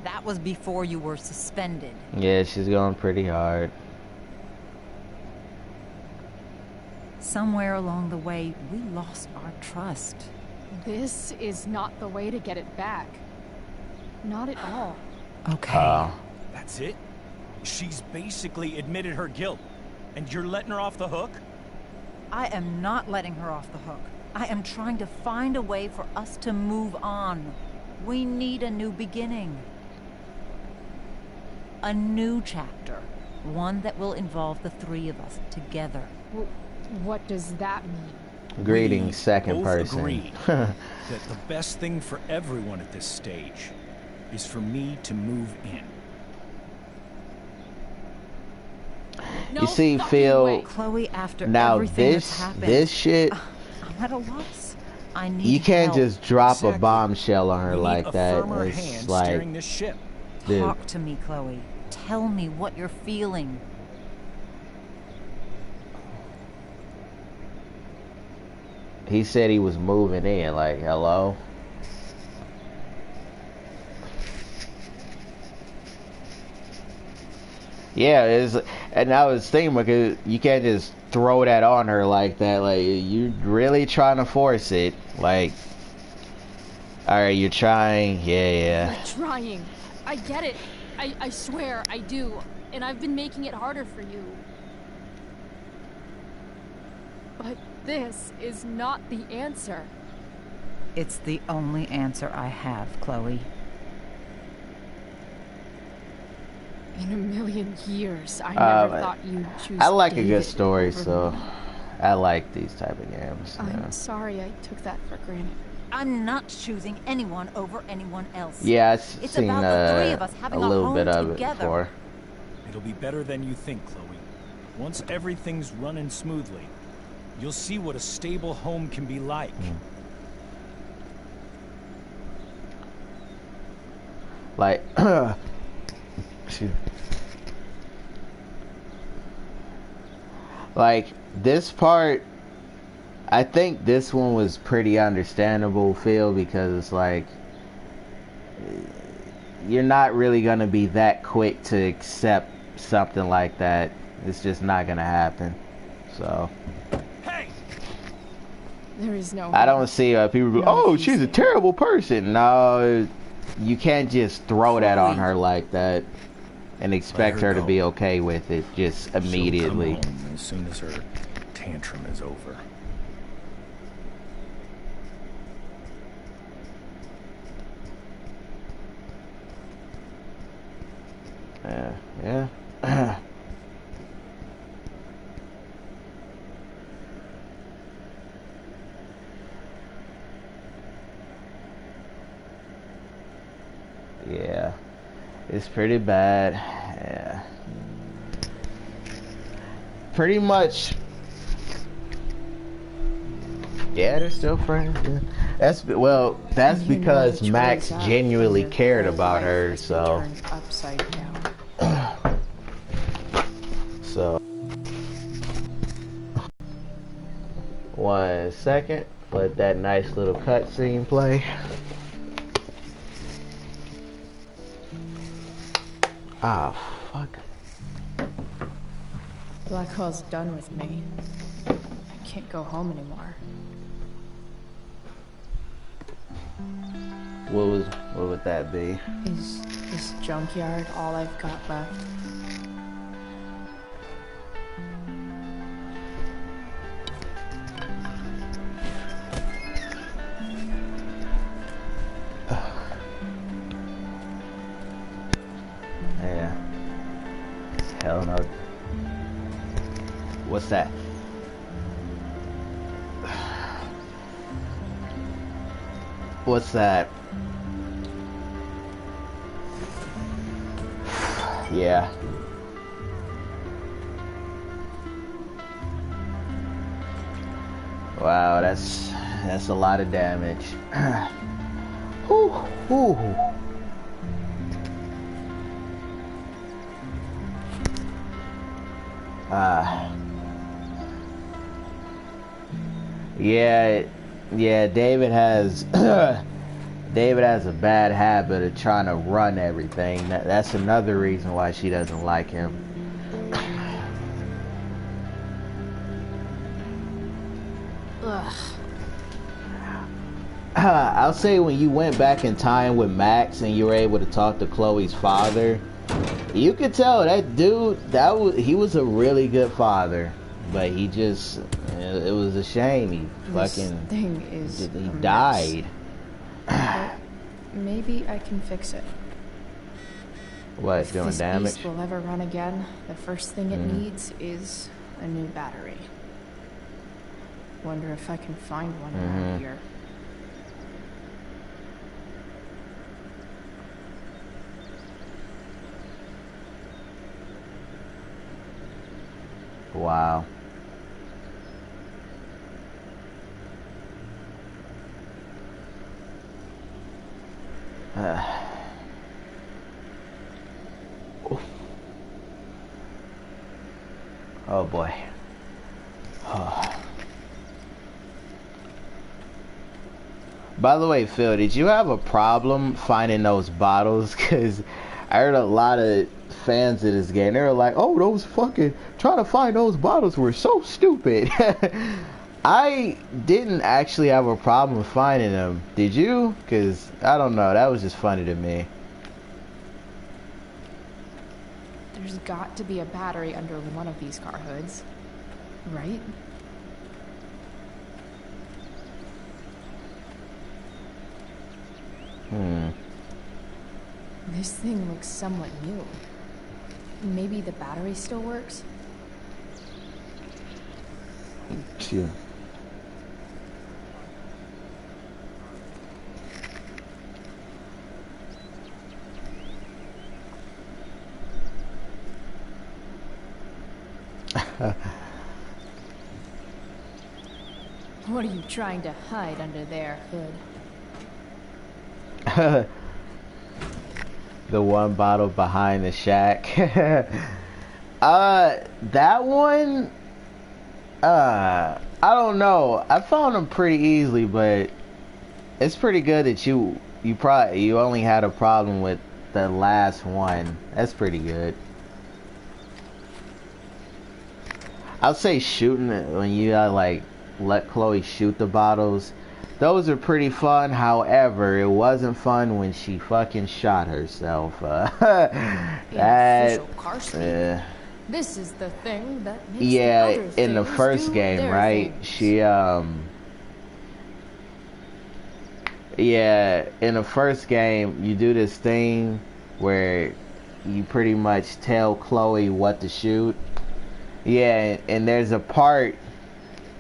That was before you were suspended. Yeah, she's going pretty hard. Somewhere along the way, we lost our trust. This is not the way to get it back. Not at all. Okay. That's it? She's basically admitted her guilt, and you're letting her off the hook? I am not letting her off the hook. I am trying to find a way for us to move on. We need a new beginning. A new chapter. One that will involve the three of us together. What does that mean? Greetings, second both person. agree that the best thing for everyone at this stage is for me to move in. No You see, fucking Phil. way. Chloe, after Now everything that's happened, this shit, I'm at a loss. I need you can't help. just drop Exactly. a bombshell on her We need like a that. firmer It's hand like, steering this ship. dude, Talk to me, Chloe. Tell me what you're feeling. he said he was moving in. Like, hello. Yeah, and I was thinking because you can't just throw that on her like that. Like, you really trying to force it. Like, all right, you're trying. Yeah. You're trying. I get it. I swear, I do. And I've been making it harder for you. But this is not the answer. It's the only answer I have, Chloe. In a million years, I never thought you'd choose I like a David good story, over so me. I like these type of games. Yeah. I'm sorry I took that for granted. I'm not choosing anyone over anyone else. Yeah, I've It's seen about the three of us a having a little home bit of it together. before. It'll be better than you think, Chloe. Once everything's running smoothly, you'll see what a stable home can be like. Like, excuse me. Like, this part, I think this one was pretty understandable, Phil, because it's like, you're not really gonna be that quick to accept something like that. It's just not gonna happen. So, Hey! There is no I don't see people go, No, oh, she's she's a terrible person. No, you can't just throw that on Chloe. her like that and expect her her to go. be okay with it just immediately. She'll come home as soon as her tantrum is over. Yeah. Yeah. It's pretty bad. Yeah. Pretty much. Yeah, they're still friends. Yeah. That's You know because which Max way's up genuinely when your cared whole about life her, has been so. turned upside down. So, 1 second, let that nice little cutscene play. Ah, fuck. Blackwell's done with me. I can't go home anymore. What would that be? Is this junkyard all I've got left? Yeah. Hell no. What's that? What's that? Yeah. Wow, that's a lot of damage. Whew, whew. Yeah, David has David has a bad habit of trying to run everything. That's another reason why she doesn't like him. Ugh. I'll say when you went back in time with Max and you were able to talk to Chloe's father, you could tell that dude, he was a really good father, but he just, it was a shame. He This fucking, thing is he a mess. died. But maybe I can fix it. What, If doing this damage? beast will ever run again, the first thing it needs is a new battery. Wonder if I can find one around here. Wow. Oh boy. By the way, Phil, did you have a problem finding those bottles? Because I heard a lot of fans of this game, they were like, oh, those fucking trying to find those bottles were so stupid. I didn't actually have a problem finding them. Did you? Because I don't know, that was just funny to me. There's got to be a battery under one of these car hoods, right? This thing looks somewhat new. Maybe the battery still works? Yeah. What are you trying to hide under there, Hood? The one bottle behind the shack. That one, I don't know. I found them pretty easily, but it's pretty good that you only had a problem with the last one. That's pretty good. I'll say shooting it when you like let Chloe shoot the bottles. Those are pretty fun. However, it wasn't fun when she fucking shot herself. Official car speak. This is the thing that makes the other in the things first do game, their right? things. She in the first game, you do this thing where you pretty much tell Chloe what to shoot. Yeah, and there's a part.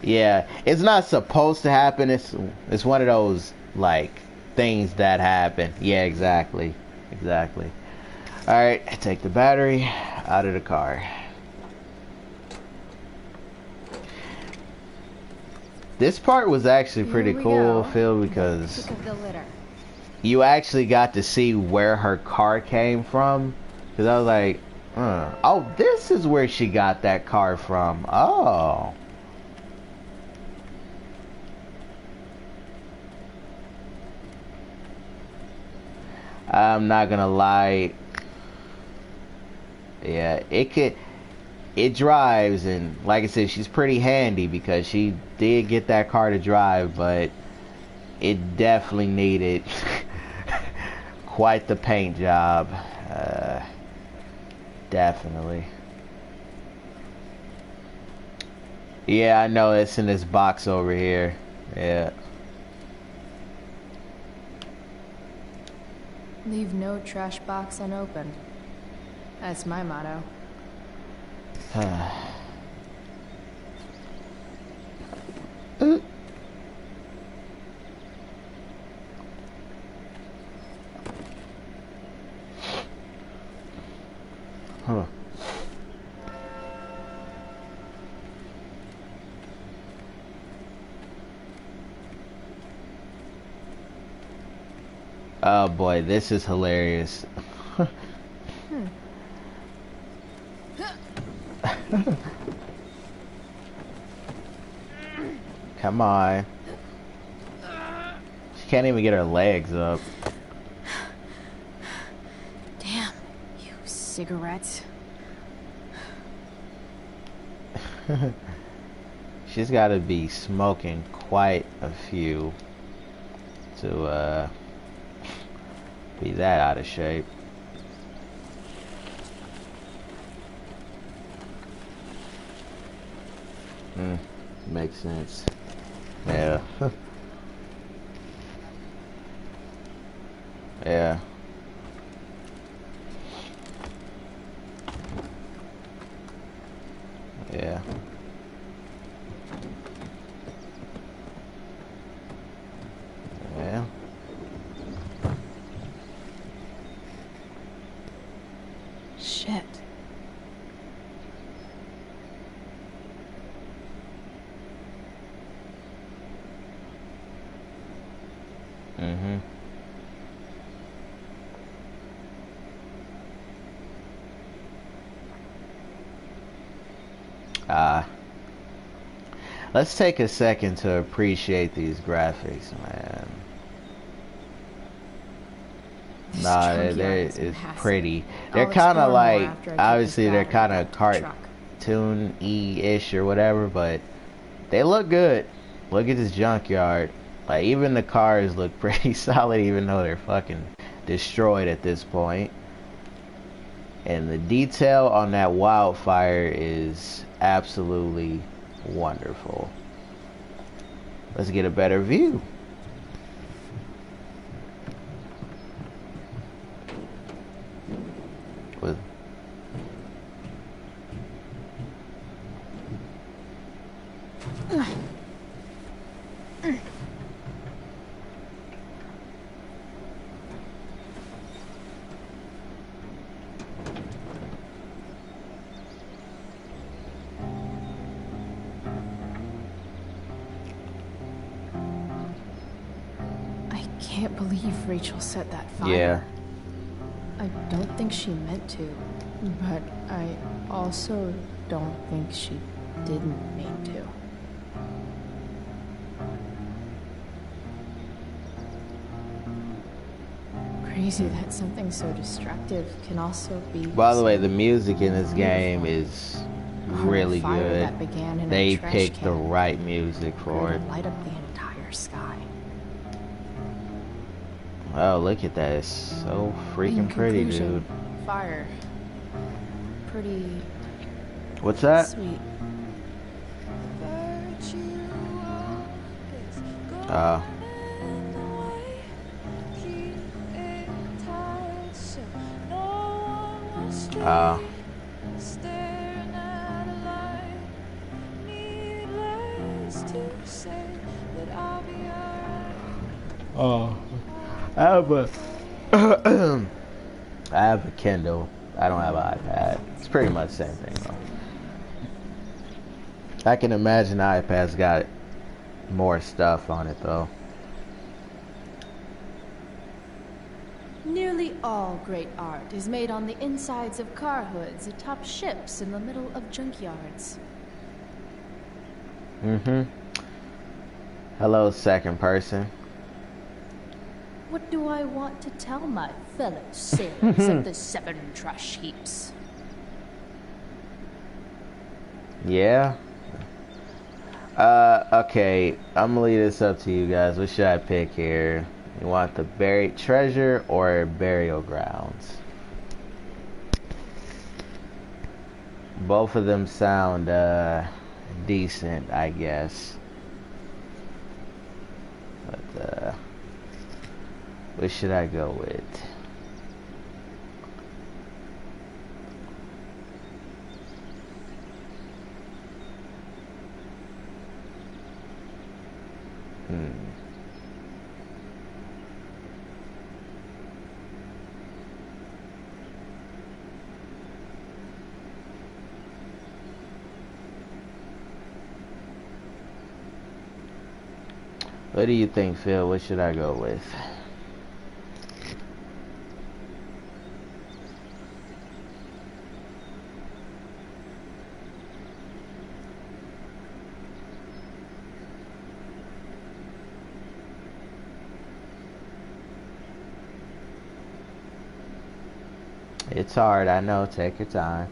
Yeah, it's not supposed to happen. It's one of those like things that happen. Yeah, exactly. All right, take the battery out of the car. This part was actually pretty cool, Phil, because you actually got to see where her car came from. Because I was like, oh, this is where she got that car from. Oh. I'm not gonna lie. Yeah, it drives, and like I said, she's pretty handy because she did get that car to drive, but it definitely needed quite the paint job. Definitely. Yeah, I know it's in this box over here. Yeah. Leave no trash box unopened. That's my motto. Huh. Oh boy, this is hilarious. Come on. She can't even get her legs up. Damn, you cigarettes. She's got to be smoking quite a few to be that out of shape. Makes sense. Yeah. Yeah. Yeah. Yeah. Shit. Let's take a second to appreciate these graphics, man. Nah, it's pretty. They're kind of like, obviously they're kind of cartoon-y-ish or whatever, but they look good. Look at this junkyard. Like, even the cars look pretty solid, even though they're fucking destroyed at this point. And the detail on that wildfire is absolutely wonderful. Let's get a better view. With I can't believe Rachel set that fire. yeah. I don't think she meant to, but I also don't think she didn't mean to. Crazy that something so destructive can also be. By the way, the music in this game is really good. They picked the right music for it. Light up the entire sky. Oh, look at that. It's so freaking pretty, dude. Fire. Pretty. What's that? Sweet. I have a Kindle. I don't have an iPad. It's pretty much the same thing, though. I can imagine the iPad's got more stuff on it, though. Nearly all great art is made on the insides of car hoods atop ships in the middle of junkyards. Hello, second person. What do I want to tell my fellow sailors of the 7 trash heaps? Yeah. Okay. I'm gonna leave this up to you guys. What should I pick here? You want the buried treasure or burial grounds? Both of them sound decent, I guess. But what should I go with? What do you think, Phil? What should I go with? It's hard, I know. Take your time.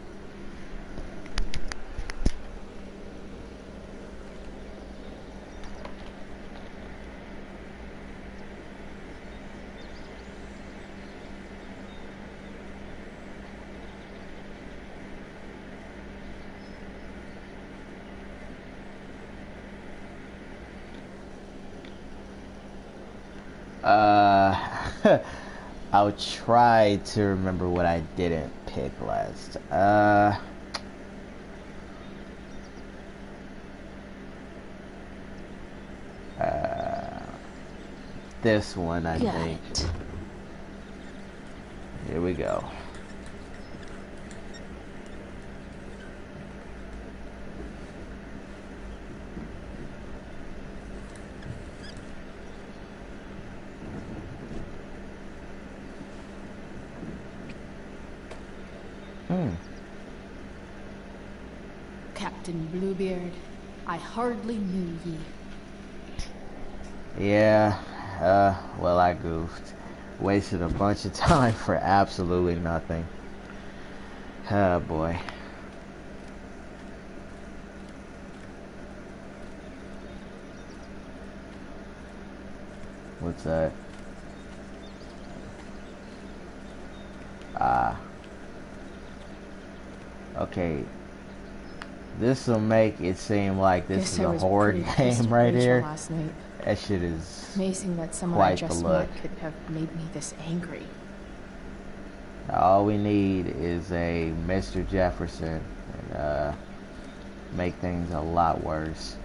I'll try to remember what I didn't pick last. This one, I think. Here we go. Captain Bluebeard. I hardly knew ye. Yeah, well, I goofed. Wasted a bunch of time for absolutely nothing. Oh, boy. What's that? Okay. This will make it seem like this is a horde game right here. Last night. That shit is Amazing that someone I quite the just look. met could have made me this angry. All we need is a Mr. Jefferson and make things a lot worse.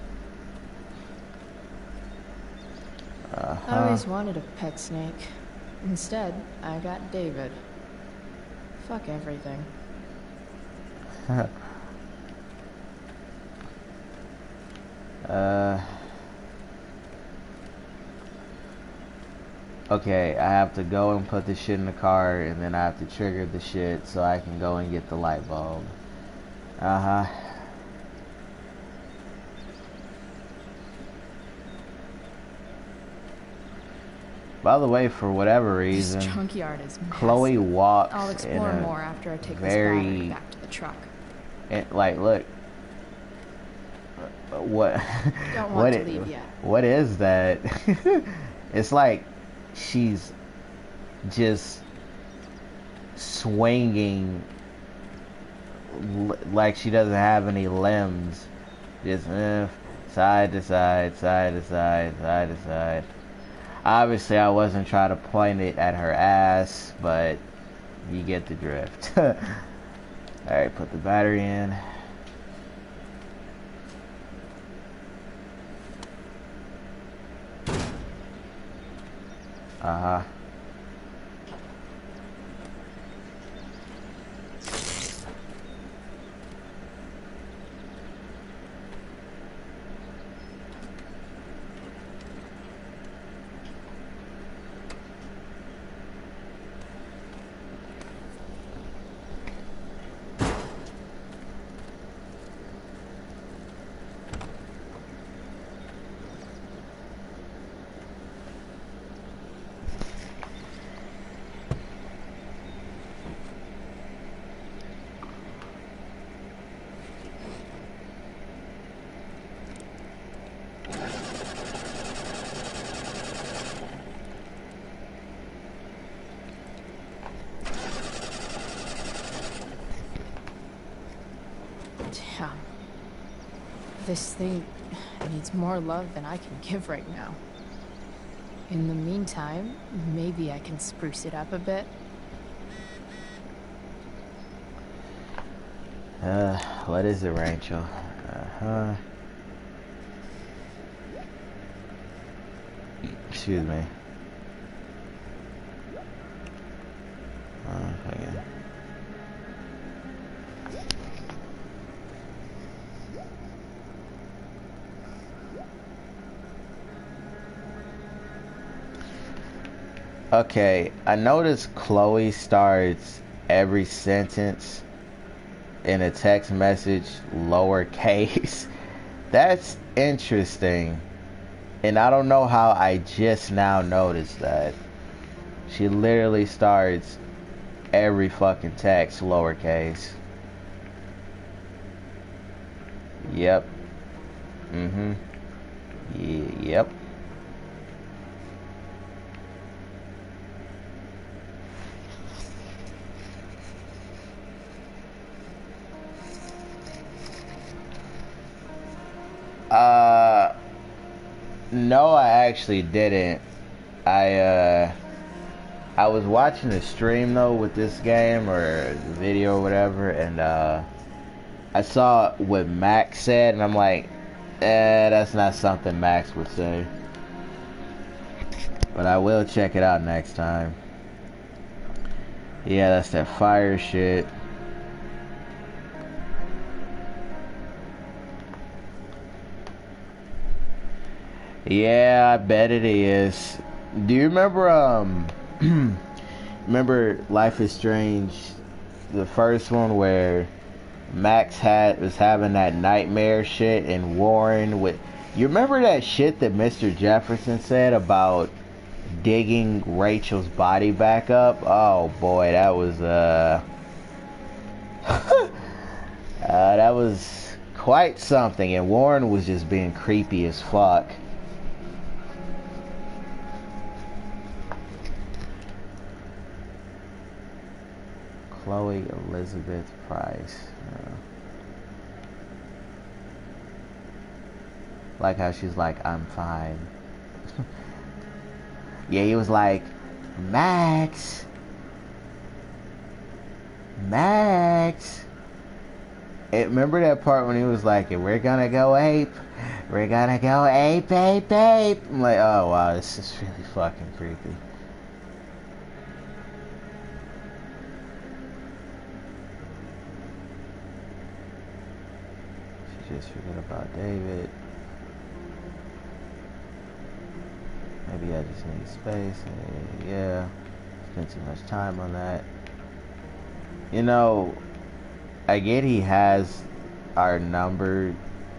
I always wanted a pet snake. Instead, I got David. Fuck everything. Okay, I have to go and put the shit in the car, and then I have to trigger the shit so I can go and get the light bulb. By the way, for whatever reason, This junkyard is massive. Chloe walks I'll in explore a more after I take this very battery back to the truck. like, look, what? Don't want to leave yet. What is that? It's like she's just swinging like she doesn't have any limbs, just side to side, side to side, side to side. Obviously, I wasn't trying to point it at her ass, but you get the drift. Alright, put the battery in. Damn. This thing needs more love than I can give right now. In the meantime, maybe I can spruce it up a bit. What is it, Rachel? Excuse me. Okay. Okay, I noticed Chloe starts every sentence in a text message lowercase. That's interesting. And I don't know how I just now noticed that. She literally starts every fucking text lowercase. Yep. Yep. No, I actually didn't. I was watching a stream though with this game or video or whatever, and I saw what Max said, and I'm like, that's not something Max would say. But I will check it out next time. Yeah, that's that fire shit. Yeah, I bet it is. Do you remember, remember Life is Strange, the first one where Max was having that nightmare shit, and Warren with. You remember that shit that Mr. Jefferson said about digging Rachel's body back up? Oh boy, that was that was quite something, and Warren was just being creepy as fuck. Chloe Elizabeth Price. Like how she's like, I'm fine. Yeah, he was like, Max. Remember that part when he was like, we're gonna go ape. We're gonna go ape, ape, ape. I'm like, oh wow, this is really fucking creepy. She just forgot about David. Maybe I just need space. Yeah, spent too much time on that. You know, I get he has our number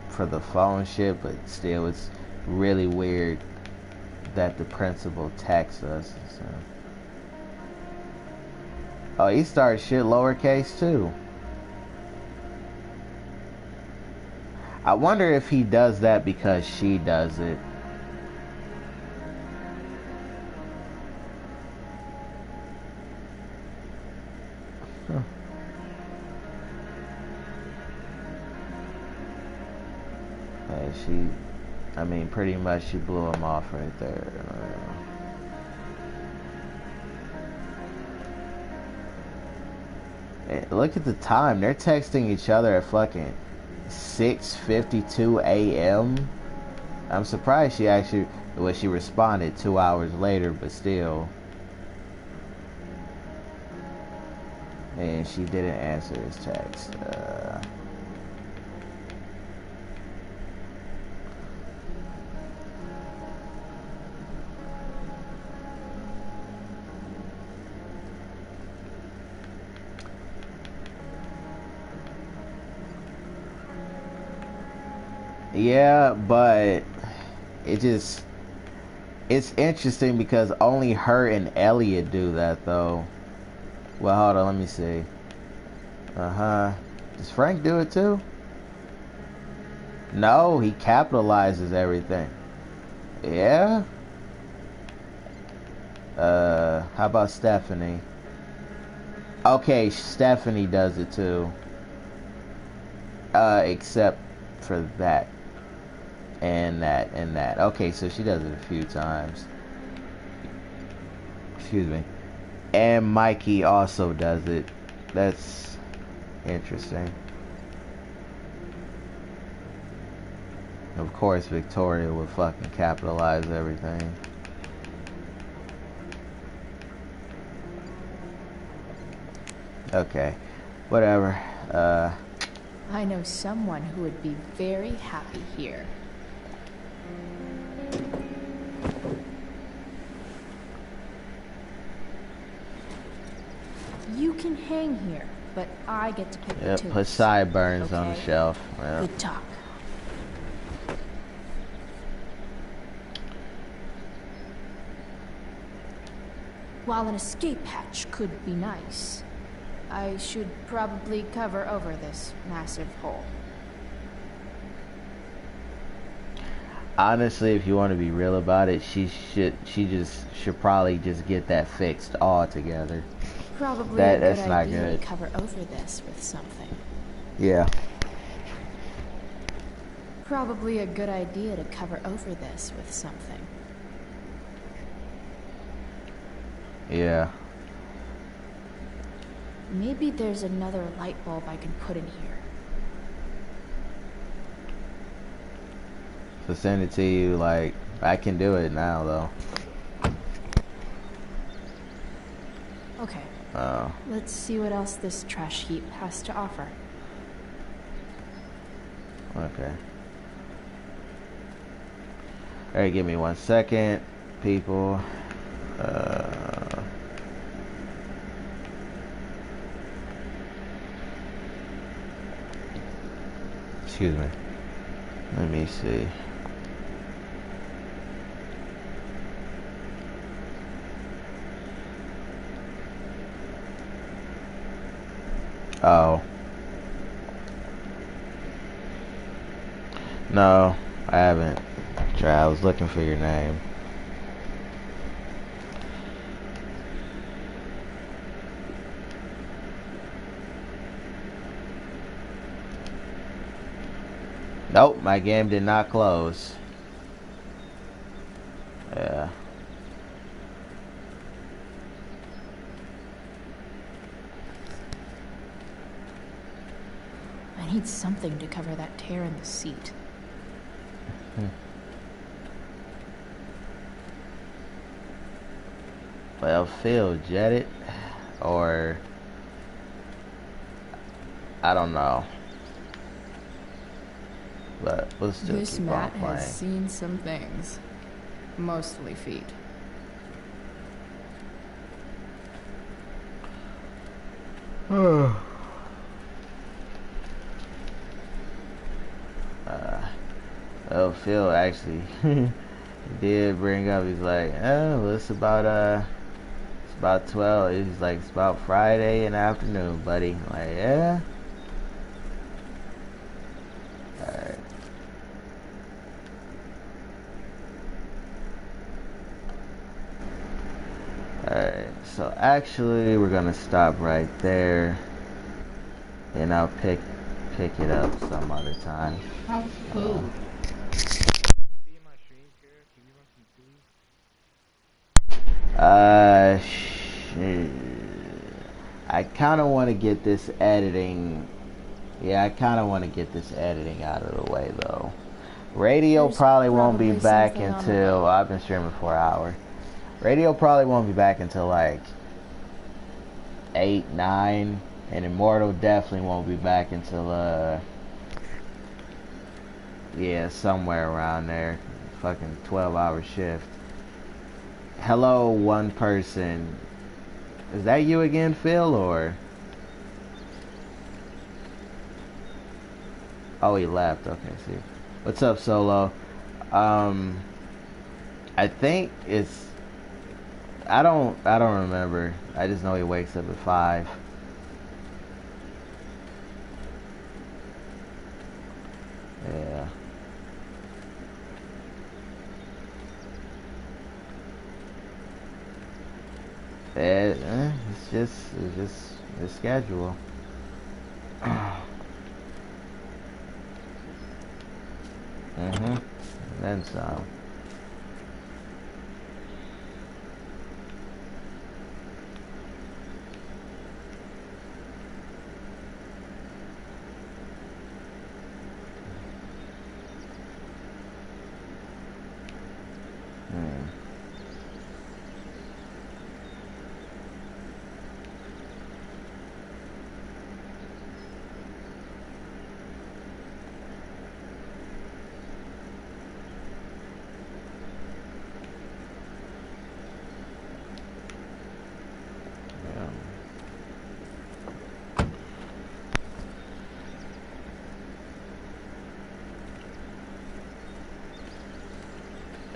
for the phone shit, but still, it's really weird that the principal texts us. So. Oh, he starts shit lowercase too. I wonder if he does that because she does it. Huh. I mean, pretty much she blew him off right there. Look at the time. They're texting each other at fucking 6:52 a.m. I'm surprised she responded 2 hours later, but still. And she didn't answer his text. Yeah, but it's interesting because only her and Elliot do that though. Well, hold on, let me see. Does Frank do it too? No, he capitalizes everything. Yeah? How about Stephanie? Okay, Stephanie does it too. Except for that. And that. Okay, so she does it a few times. Excuse me. And Mikey also does it. That's interesting. Of course, Victoria would fucking capitalize everything. Okay. Whatever. I know someone who would be very happy here. You can hang here, but I get to pick the tunes. Put sideburns on the Okay. shelf. Yep. Good talk. While an escape hatch could be nice, I should probably cover over this massive hole. Honestly, if you want to be real about it, she should probably just get that fixed altogether. Probably That's a good not idea good. to cover over this with something. Yeah. Probably a good idea to cover over this with something. Yeah. Maybe there's another light bulb I can put in here. So send it to you, like, I can do it now, though. Okay. Oh. Let's see what else this trash heap has to offer. Okay. Alright, give me 1 second, people. Excuse me. Let me see. Oh. No, I haven't. I was looking for your name. Nope, my game did not close. Yeah. I need something to cover that tear in the seat. Well, Phil jetted, or I don't know, but we'll still This keep on Matt playing. has seen some things, mostly feet. Well, Phil actually did bring up. He's like, "Oh, well, it's about 12." He's like, "It's about Friday in the afternoon, buddy." I'm like, yeah. All right. All right. So actually, we're gonna stop right there, and I'll pick it up some other time. How's food? I kind of want to get this editing. Yeah, I kind of want to get this editing out of the way, though. Radio probably won't be back until I've been streaming for an hour. Radio probably won't be back until like 8, 9, and Immortal definitely won't be back until yeah, somewhere around there. Fucking 12-hour shift. Hello, one person. Is that you again, Phil, or? Oh, he left. Okay, see. What's up, Solo? I think it's. I don't remember. I just know he wakes up at 5. Yeah. It's just the schedule. And then some.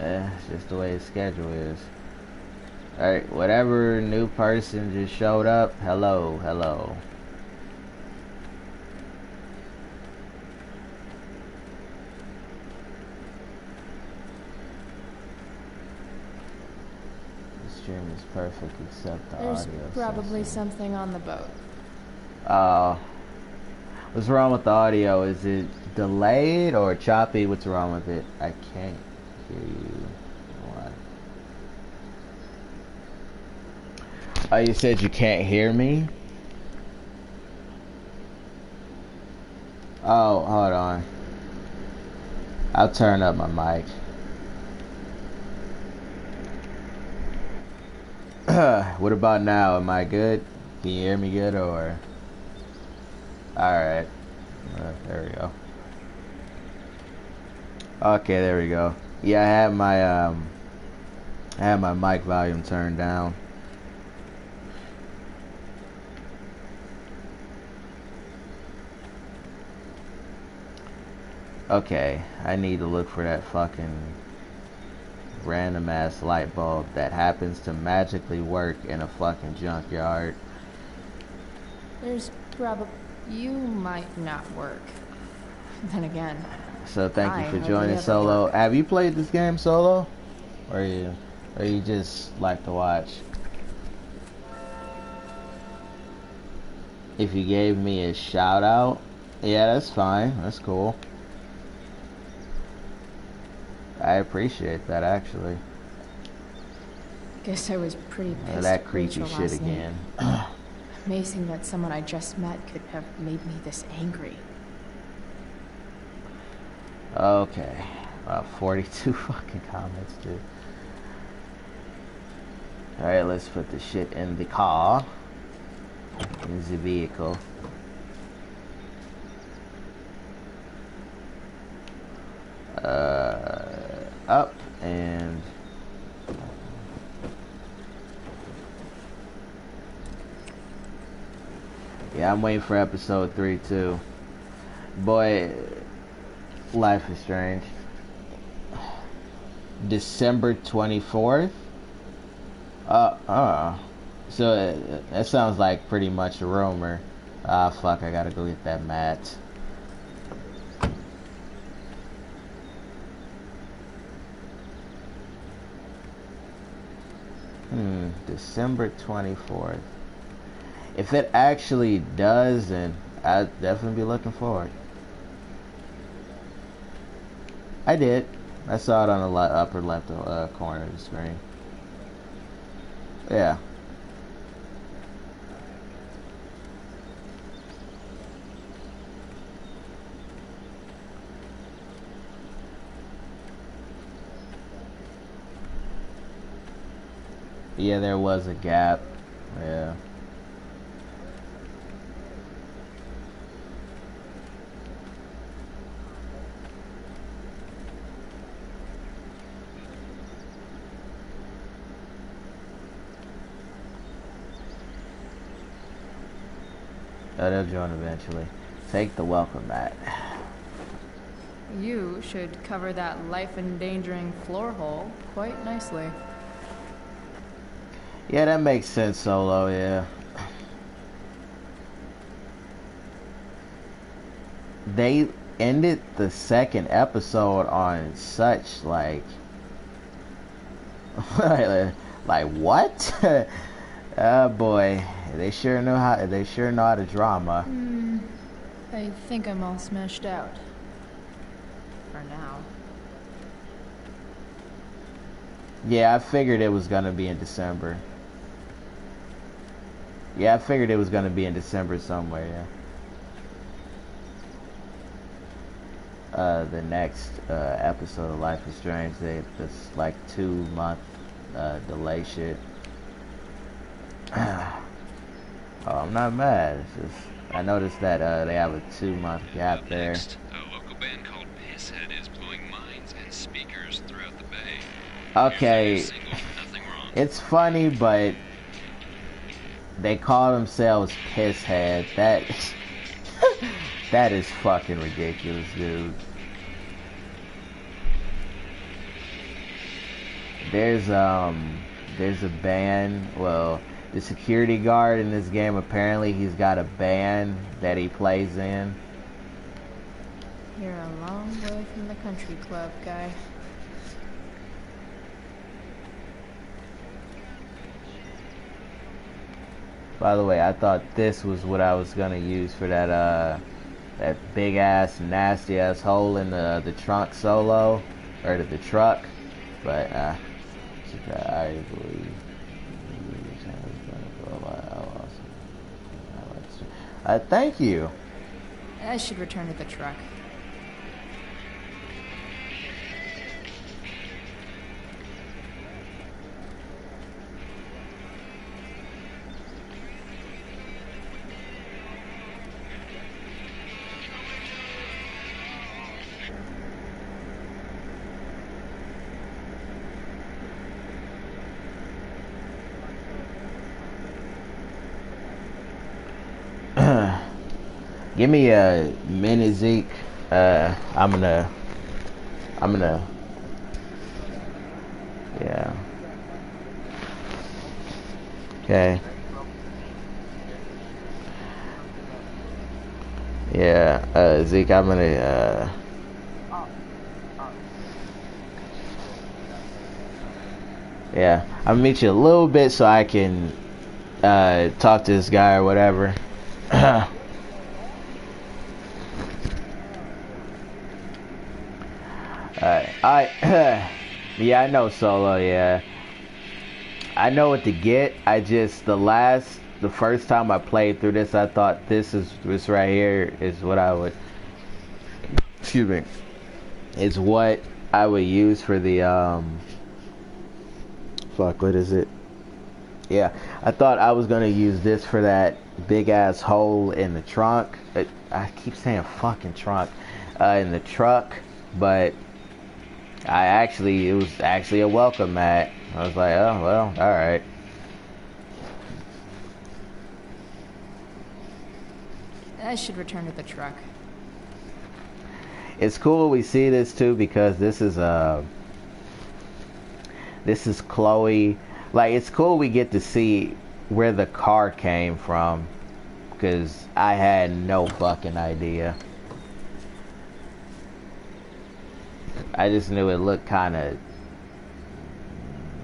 It's just the way his schedule is. Alright, whatever new person just showed up, hello. The stream is perfect except the There's audio. probably something on the boat. What's wrong with the audio? Is it delayed or choppy? What's wrong with it? I can't hear you. What? Oh, you said you can't hear me? Oh, hold on. I'll turn up my mic. What about now? Am I good? Can you hear me good or? Alright. There we go. Okay, there we go. Yeah, I had my mic volume turned down. Okay, I need to look for that fucking random ass light bulb that happens to magically work in a fucking junkyard. There's probably... You might not work. Then again... So thank you for hardly joining ever solo. work. Have you played this game solo? Or you just like to watch? If you gave me a shout out, yeah, that's fine. That's cool. I appreciate that, actually. Guess I was pretty pissed That at creepy Rachel shit last night. again. Amazing that someone I just met could have made me this angry. Okay. 42 fucking comments, dude. Alright, let's put the shit in the car. In the vehicle. Up and yeah, I'm waiting for episode 3 too. Boy, Life is Strange. December 24th. So that sounds like pretty much a rumor. Ah, fuck! I gotta go get that mat. December 24th. If it actually does, then I'd definitely be looking forward. I did. I saw it on the upper left corner of the screen. Yeah. Yeah, there was a gap. Yeah. Oh, they'll join eventually. Take the welcome mat. You should cover that life-endangering floor hole quite nicely. Yeah, that makes sense, Solo, yeah. They ended the second episode on such, like... like, what? Oh, boy. They sure know how to drama. I think I'm all smashed out. For now. Yeah, I figured it was gonna be in December. Yeah, I figured it was gonna be in December somewhere, yeah. The next episode of Life is Strange, this like 2-month delay shit. Oh, I'm not mad. It's just I noticed that they have a 2-month gap there. Next, a local band called Pisshead is blowing minds and speakers throughout the bay. Okay, it's funny, but they call themselves Pisshead. That is fucking ridiculous, dude. There's a band. Well, the security guard in this game, apparently he's got a band that he plays in. You're a long way from the country club, guy. By the way, I thought this was what I was gonna use for that big ass nasty ass hole in the trunk Solo, or the truck, but I believe. Thank you. I should return to the truck. Give me a mini Zeke I'm gonna, yeah. Okay. Yeah, Zeke, I'm gonna, yeah, I'll meet you a little bit so I can, talk to this guy or whatever. Yeah, I know Solo, yeah. I know what to get. The first time I played through this, I thought this right here is what I would, excuse me, is what I would use for the, fuck, what is it? Yeah, I thought I was gonna use this for that big ass hole in the trunk. I keep saying fucking trunk, in the truck, but it was actually a welcome mat. I was like, oh, well, alright. I should return to the truck. It's cool we see this too because this is Chloe. Like, it's cool we get to see where the car came from because I had no fucking idea. I just knew it looked kind of,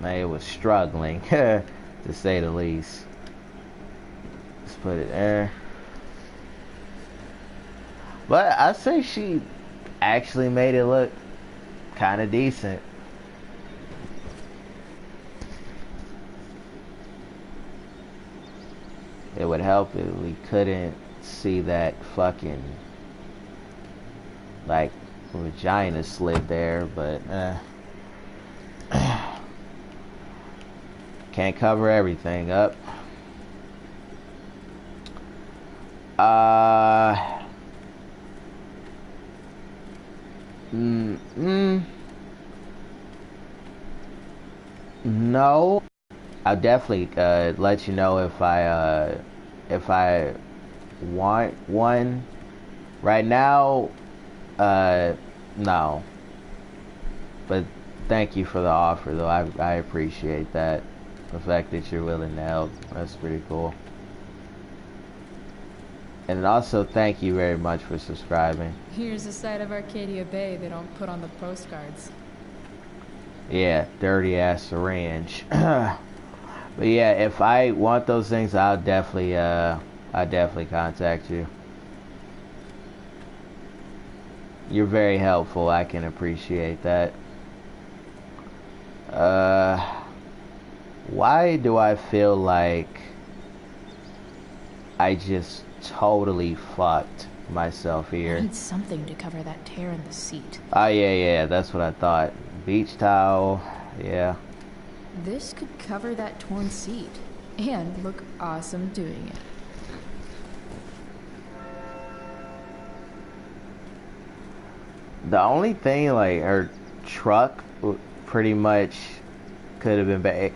it was struggling, to say the least. Let's put it there. But I say she actually made it look kind of decent. It would help if we couldn't see that fucking, like, vagina slit there, but can't cover everything up. No, I'll definitely let you know if I want one. Right now, no. But thank you for the offer, though. I appreciate that. The fact that you're willing to help. That's pretty cool. And also, thank you very much for subscribing. Here's a side of Arcadia Bay they don't put on the postcards. Yeah, dirty ass syringe. But yeah, if I want those things, I'll definitely contact you. You're very helpful. I can appreciate that. Why do I feel like I just totally fucked myself here? I need something to cover that tear in the seat. Oh, yeah, that's what I thought. Beach towel, yeah. This could cover that torn seat and look awesome doing it. The only thing, like, her truck pretty much could have been bad.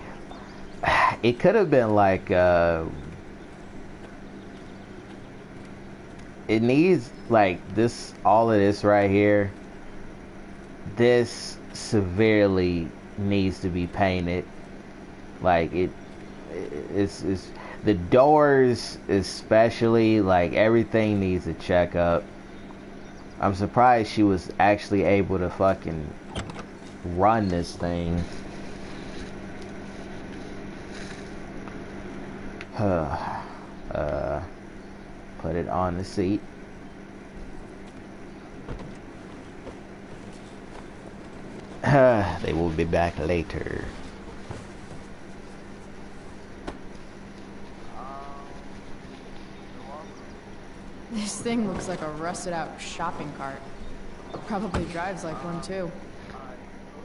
It could have been like, it needs, like, this, all of this right here, this severely needs to be painted. Like, it's the doors especially, like, everything needs a checkup. I'm surprised she was actually able to fucking run this thing. Put it on the seat. They will be back later. This thing looks like a rusted out shopping cart. Probably drives like one too.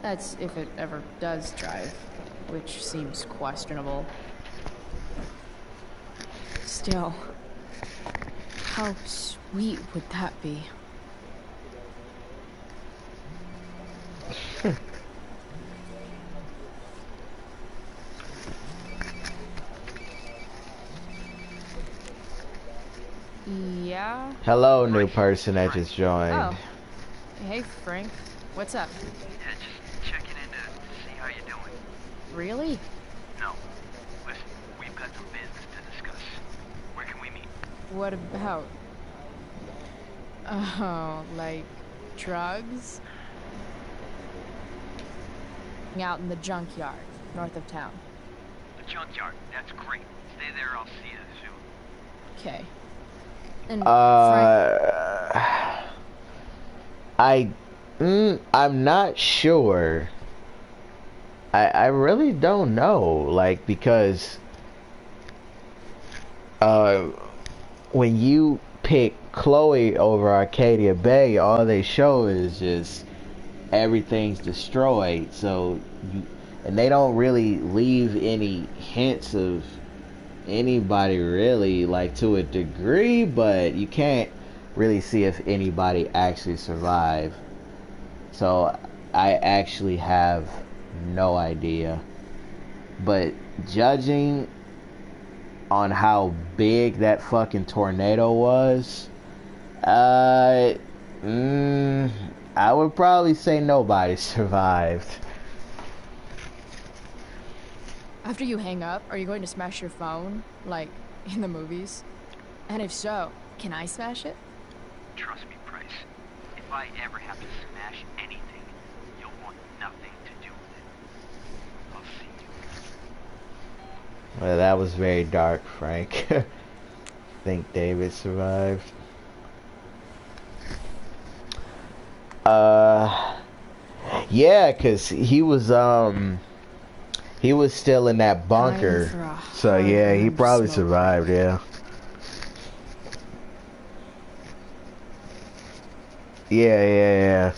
That's if it ever does drive, which seems questionable. Still, how sweet would that be? Yeah? Hello, new person that just joined. Oh, Hey, Frank. What's up? Yeah, just checking in to see how you're doing. Really? No. Listen, we've got some business to discuss. Where can we meet? What about? Oh, like drugs? Out in the junkyard, north of town. The junkyard. That's great. Stay there. I'll see you soon. Okay. And I'm not sure. I really don't know, like, because when you pick Chloe over Arcadia Bay, all they show is just everything's destroyed, and they don't really leave any hints of anybody really, like, to a degree, but you can't really see if anybody actually survived. So I actually have no idea, but judging on how big that fucking tornado was, I would probably say nobody survived. after you hang up, are you going to smash your phone, like in the movies? And if so, can I smash it? Trust me, Price. If I ever have to smash anything, you'll want nothing to do with it. I'll see you. Well, that was very dark, Frank. I think David survived. Yeah, 'cause he was still in that bunker. So yeah, he probably survived, yeah. Yeah.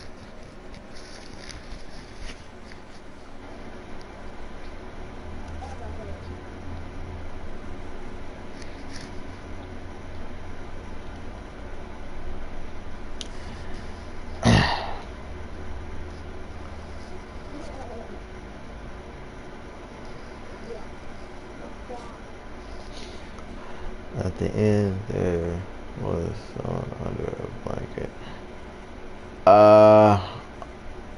At the end, there was someone under a blanket.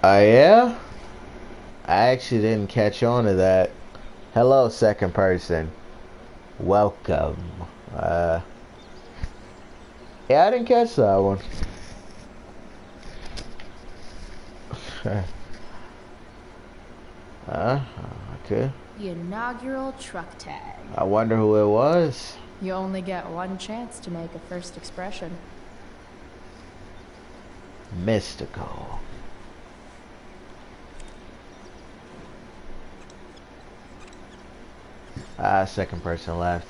Yeah? I actually didn't catch on to that. Hello, second person. Welcome. Yeah, I didn't catch that one. Okay. The inaugural truck tag. I wonder who it was. You only get one chance to make a first expression. Mystical. Second person left.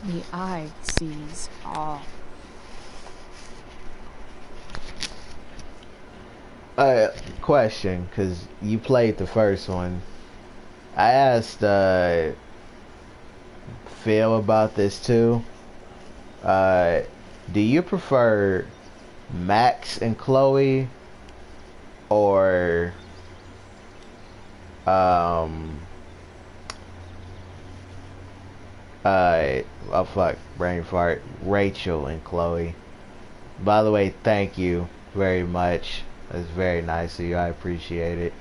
The eye sees all. Question, because you played the first one. I asked Phil about this too. Do you prefer Max and Chloe or oh fuck, brain fart, Rachel and Chloe? By the way, thank you very much. That's very nice of you. I appreciate it.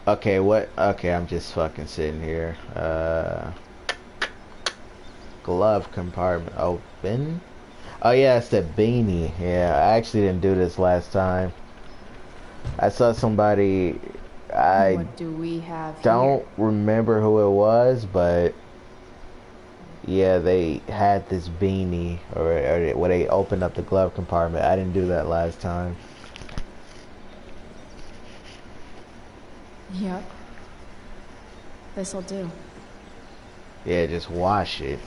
Okay, what? Okay, I'm just fucking sitting here. Glove compartment open. Oh yeah, it's the beanie. Yeah, I actually didn't do this last time. I saw somebody. What do we have don't here? remember who it was, but yeah, they had this beanie, or when they opened up the glove compartment. I didn't do that last time. Yep. This'll do. Yeah, just wash it.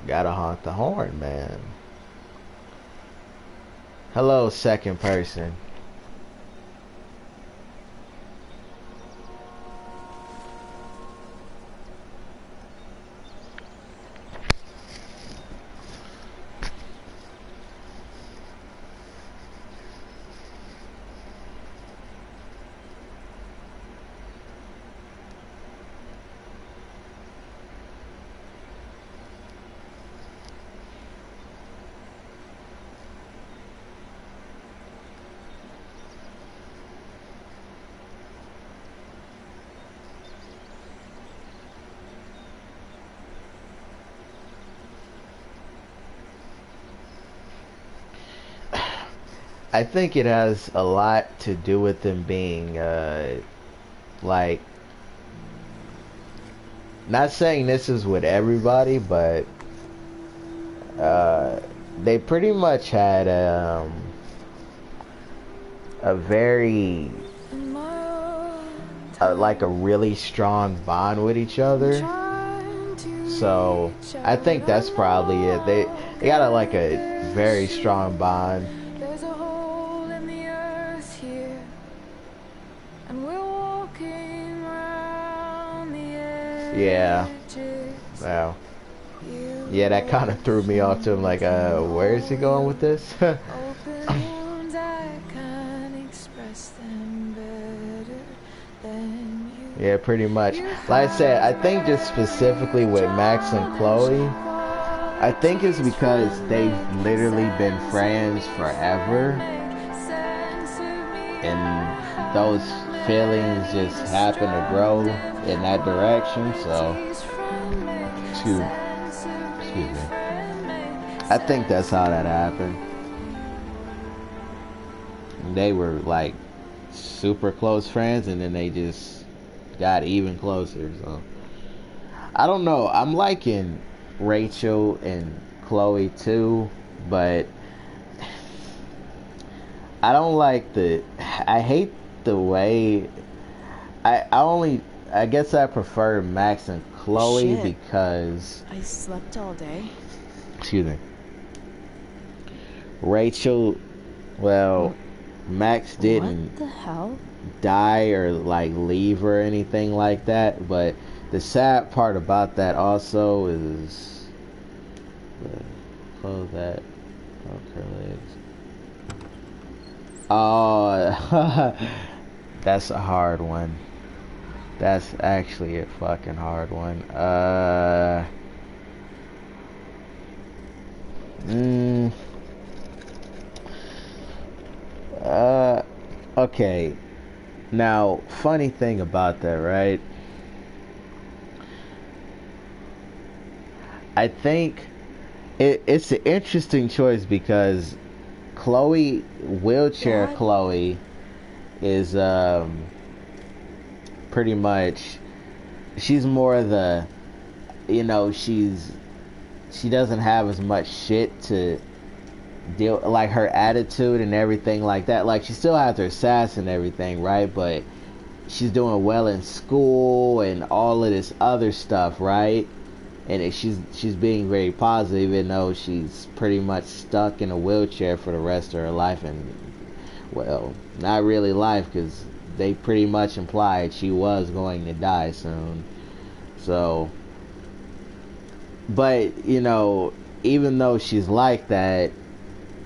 Gotta honk the horn, man. Hello, second person. I think it has a lot to do with them being like, not saying this is with everybody, but they pretty much had a very like a really strong bond with each other. So I think that's probably it. They got like a very strong bond. There's a hole in the earth here, and we're walking around the edges. Yeah. Wow. Yeah, that kind of threw me off too. I'm like, where is he going with this? Yeah, pretty much. Like I said, I think just specifically with Max and Chloe, I think it's because they've literally been friends forever, and those feelings just happen to grow in that direction. So, excuse me. I think that's how that happened. They were like super close friends, and then they just got even closer. So I don't know, I'm liking Rachel and Chloe too, but I don't like I hate the way I guess I prefer Max and Chloe. Shit. Because I slept all day. Excuse me. Rachel, well, Max didn't What the hell? die or like leave or anything like that, but the sad part about that also is close that. Okay, legs. Oh, that's a hard one. That's actually a fucking hard one. Okay. Now, funny thing about that, right? I think it's an interesting choice because Chloe, wheelchair Chloe, is pretty much, she's more the, you know, she doesn't have as much shit to deal, like her attitude and everything like that. Like, she still has her sass and everything, right? But she's doing well in school and all of this other stuff, right? And she's being very positive, even though she's pretty much stuck in a wheelchair for the rest of her life. And, well, not really life, because they pretty much implied she was going to die soon. So, but, you know, even though she's like that,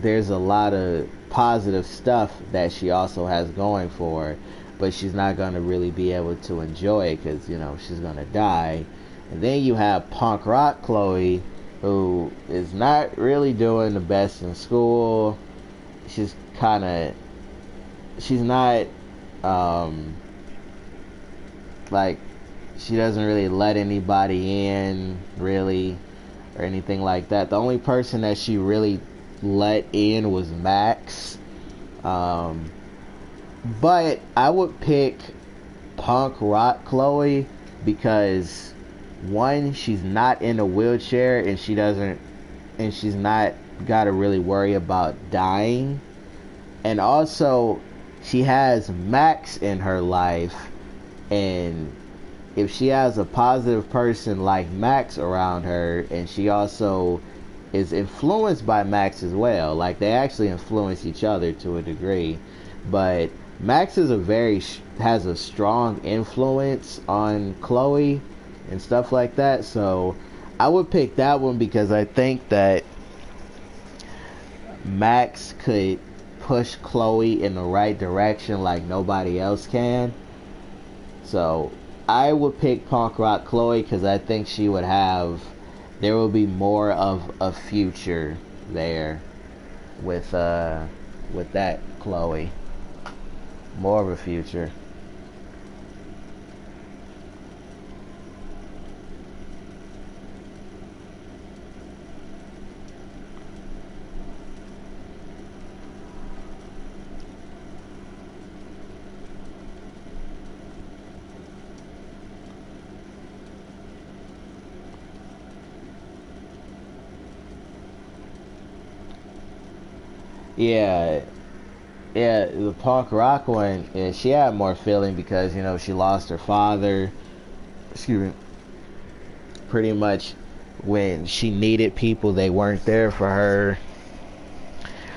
there's a lot of positive stuff that she also has going for her, but she's not going to really be able to enjoy it because, you know, she's going to die. And then you have punk rock Chloe, who is not really doing the best in school. She's not like, she doesn't really let anybody in really or anything like that. The only person that she really let in was Max. But I would pick punk rock Chloe because, one, she's not in a wheelchair and she's not got to really worry about dying. And also, she has Max in her life, and if she has a positive person like Max around her, and she also is influenced by Max as well, like they actually influence each other to a degree, but Max is has a strong influence on Chloe and stuff like that. So I would pick that one because I think that Max could push Chloe in the right direction like nobody else can. So I would pick punk rock Chloe because I think there will be more of a future there with that Chloe. More of a future. Yeah, yeah, the punk rock one, yeah, she had more feeling because, you know, she lost her father. Excuse me. Pretty much when she needed people, they weren't there for her.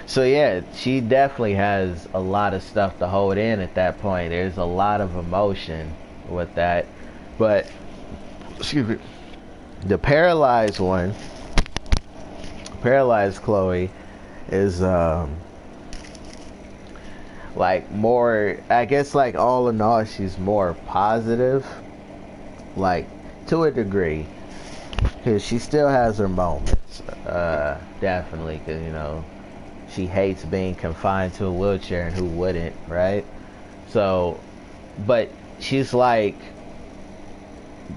So yeah, she definitely has a lot of stuff to hold in at that point. There's a lot of emotion with that. But, excuse me, the paralyzed one, paralyzed Chloe, is like more, I guess, like all in all, she's more positive, like to a degree, because she still has her moments, definitely, because, you know, she hates being confined to a wheelchair, and who wouldn't, right? So, but she's like,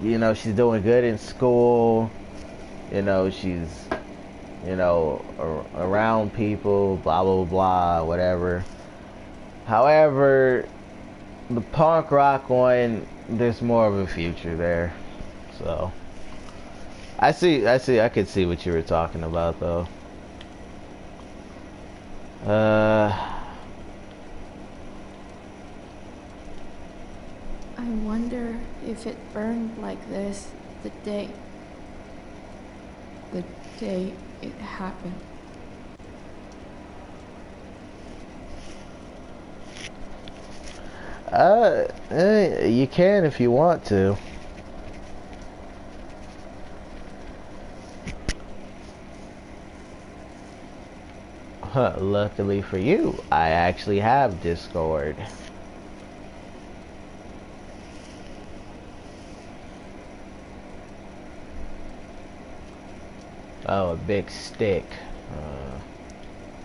you know, she's doing good in school, you know, she's, you know, around people, blah, blah, blah, whatever. However, the punk rock one, there's more of a future there. So, I could see what you were talking about, though. I wonder if it burned like this the day it happened. You can if you want to. Luckily for you, I actually have Discord. Oh, a big stick.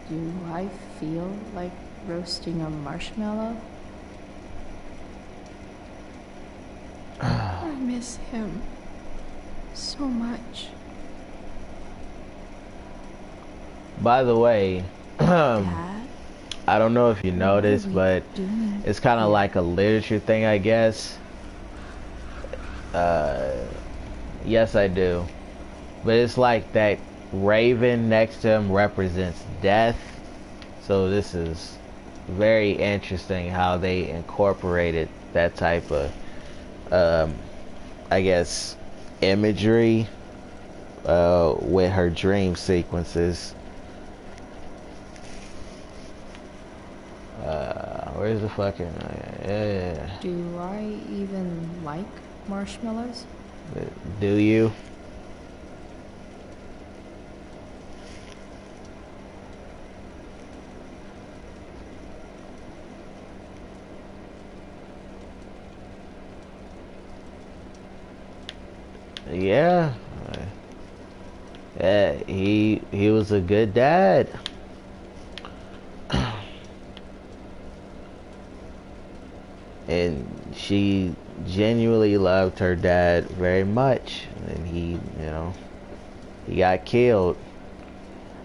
Do I feel like roasting a marshmallow? I miss him so much. By the way, I don't know if you noticed, but it's kind of like a literature thing, I guess. Yes, I do. But it's like that raven next to him represents death. So this is very interesting how they incorporated that type of, I guess, imagery with her dream sequences. Where's the fucking... yeah. Do I even like marshmallows? Do you? Yeah. Yeah, he was a good dad. And she genuinely loved her dad very much, and he, you know, he got killed.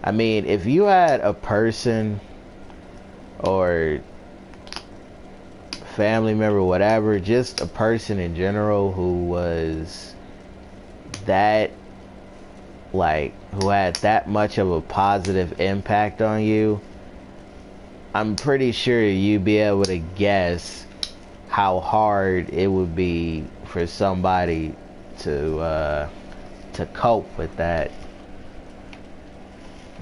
I mean, if you had a person or family member, whatever, just a person in general who was that, like, who had that much of a positive impact on you, I'm pretty sure you'd be able to guess how hard it would be for somebody to cope with that,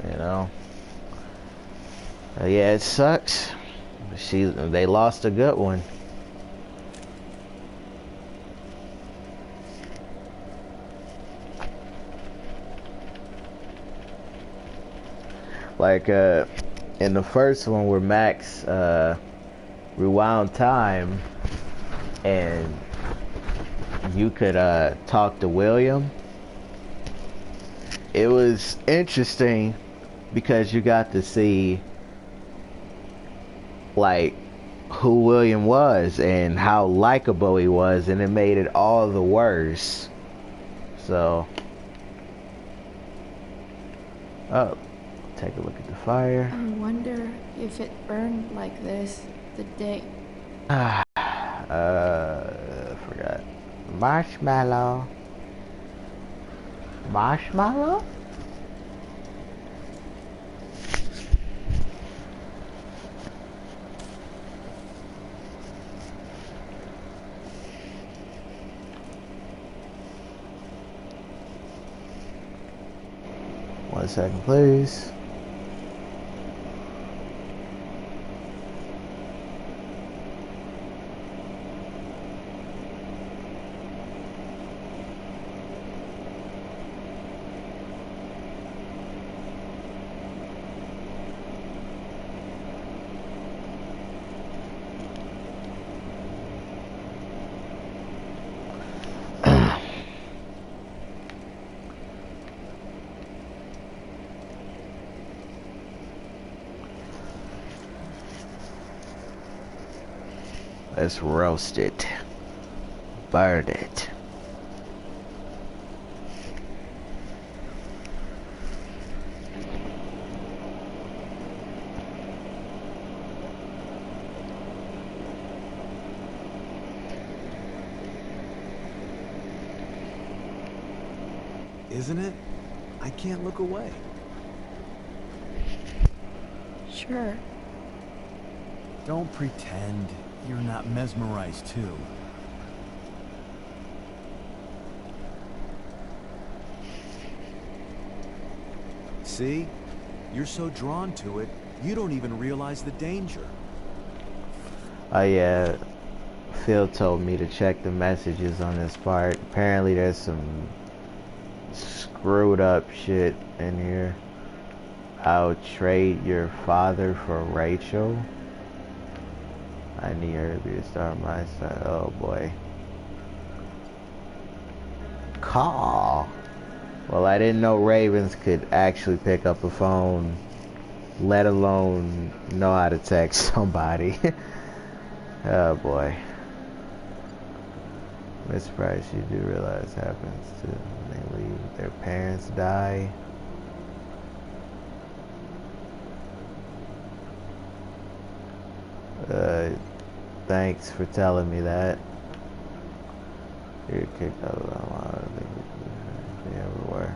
you know. Yeah, it sucks. They lost a good one. Like in the first one where Max rewound time and you could talk to William, it was interesting because you got to see like who William was and how likable he was, and it made it all the worse. So, oh, take a look at the fire. I wonder if it burned like this the day. Forgot. Marshmallow. Marshmallow? 1 second, please. Let's roast it. Burn it. Isn't it? I can't look away. Sure. Don't pretend you're not mesmerized too. See? You're so drawn to it, you don't even realize the danger. Oh yeah, Phil told me to check the messages on this part. Apparently there's some screwed up shit in here. I'll trade your father for Rachel. I need her to start my son. Oh boy. Call. Well, I didn't know Ravens could actually pick up a phone, let alone know how to text somebody. Oh boy. I'm surprised you do realize happens to when they leave. Their parents die. Thanks for telling me that. You're kicked out of everywhere.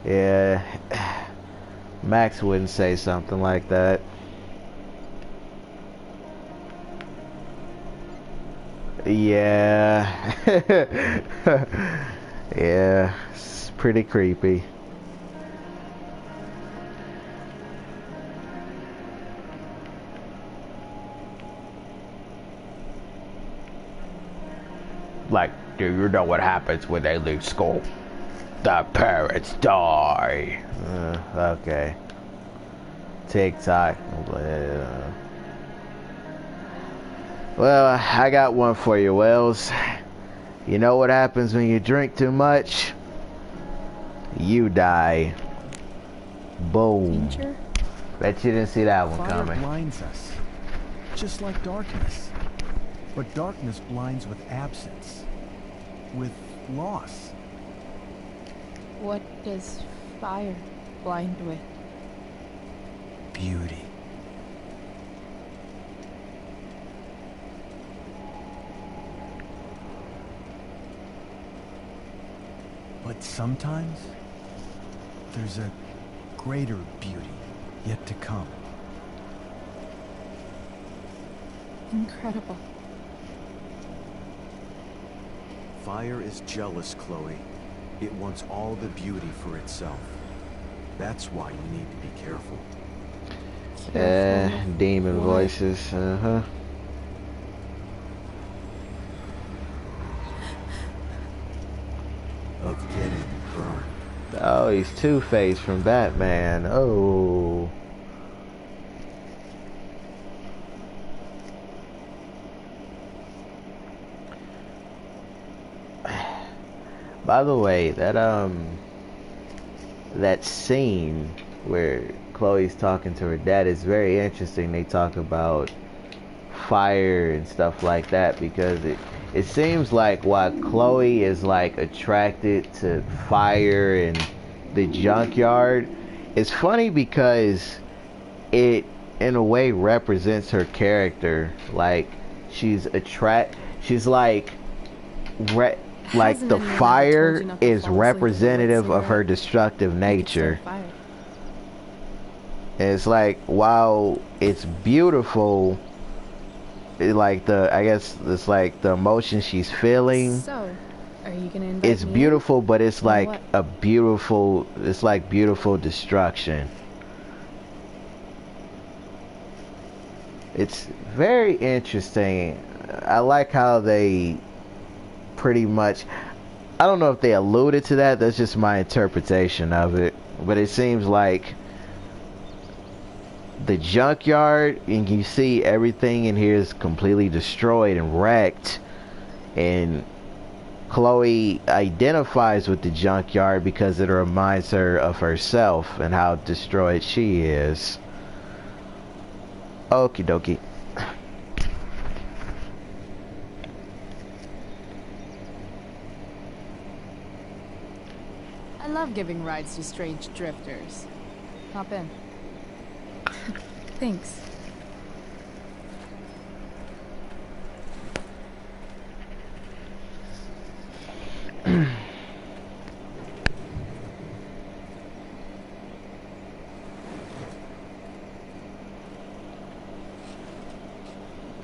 Yeah, Max wouldn't say something like that. Yeah. Yeah, it's pretty creepy. Like, do you know what happens when they leave school? The parents die. Okay. TikTok. Well, I got one for you, Wells. You know what happens when you drink too much? You die. Boom. Danger? Bet you didn't see that one Fire coming. blinds us, just like darkness. But darkness blinds with absence, with loss. What does fire blind with? Beauty. But sometimes, there's a greater beauty yet to come. Incredible. Fire is jealous, Chloe. It wants all the beauty for itself. That's why you need to be careful. Demon voices, Of getting burned. Oh, he's Two-Face from Batman. Oh. By the way, that scene where Chloe's talking to her dad is very interesting. They talk about fire and stuff like that because it seems like while Chloe is like attracted to fire and the junkyard, it's funny because it in a way represents her character. Like she's like the fire is representative of her destructive nature. And it's like, while it's beautiful, I guess it's like the emotion she's feeling. So, Are you gonna invite It's me? beautiful, but it's Or like what? it's like beautiful destruction. It's very interesting. I like how they pretty much, I don't know if they alluded to that, that's just my interpretation of it, but it seems like the junkyard, and you see everything in here is completely destroyed and wrecked, and Chloe identifies with the junkyard because it reminds her of herself and how destroyed she is. Okie dokie. I love giving rides to strange drifters. Hop in. Thanks.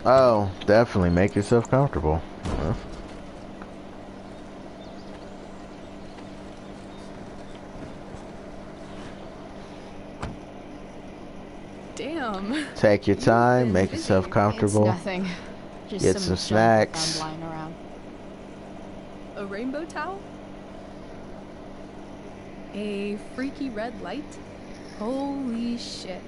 Oh, definitely make yourself comfortable. Damn. Take your time, make yourself comfortable. It's nothing. Just Get some some junk I snacks. found lying around. A rainbow towel? A freaky red light? Holy shit.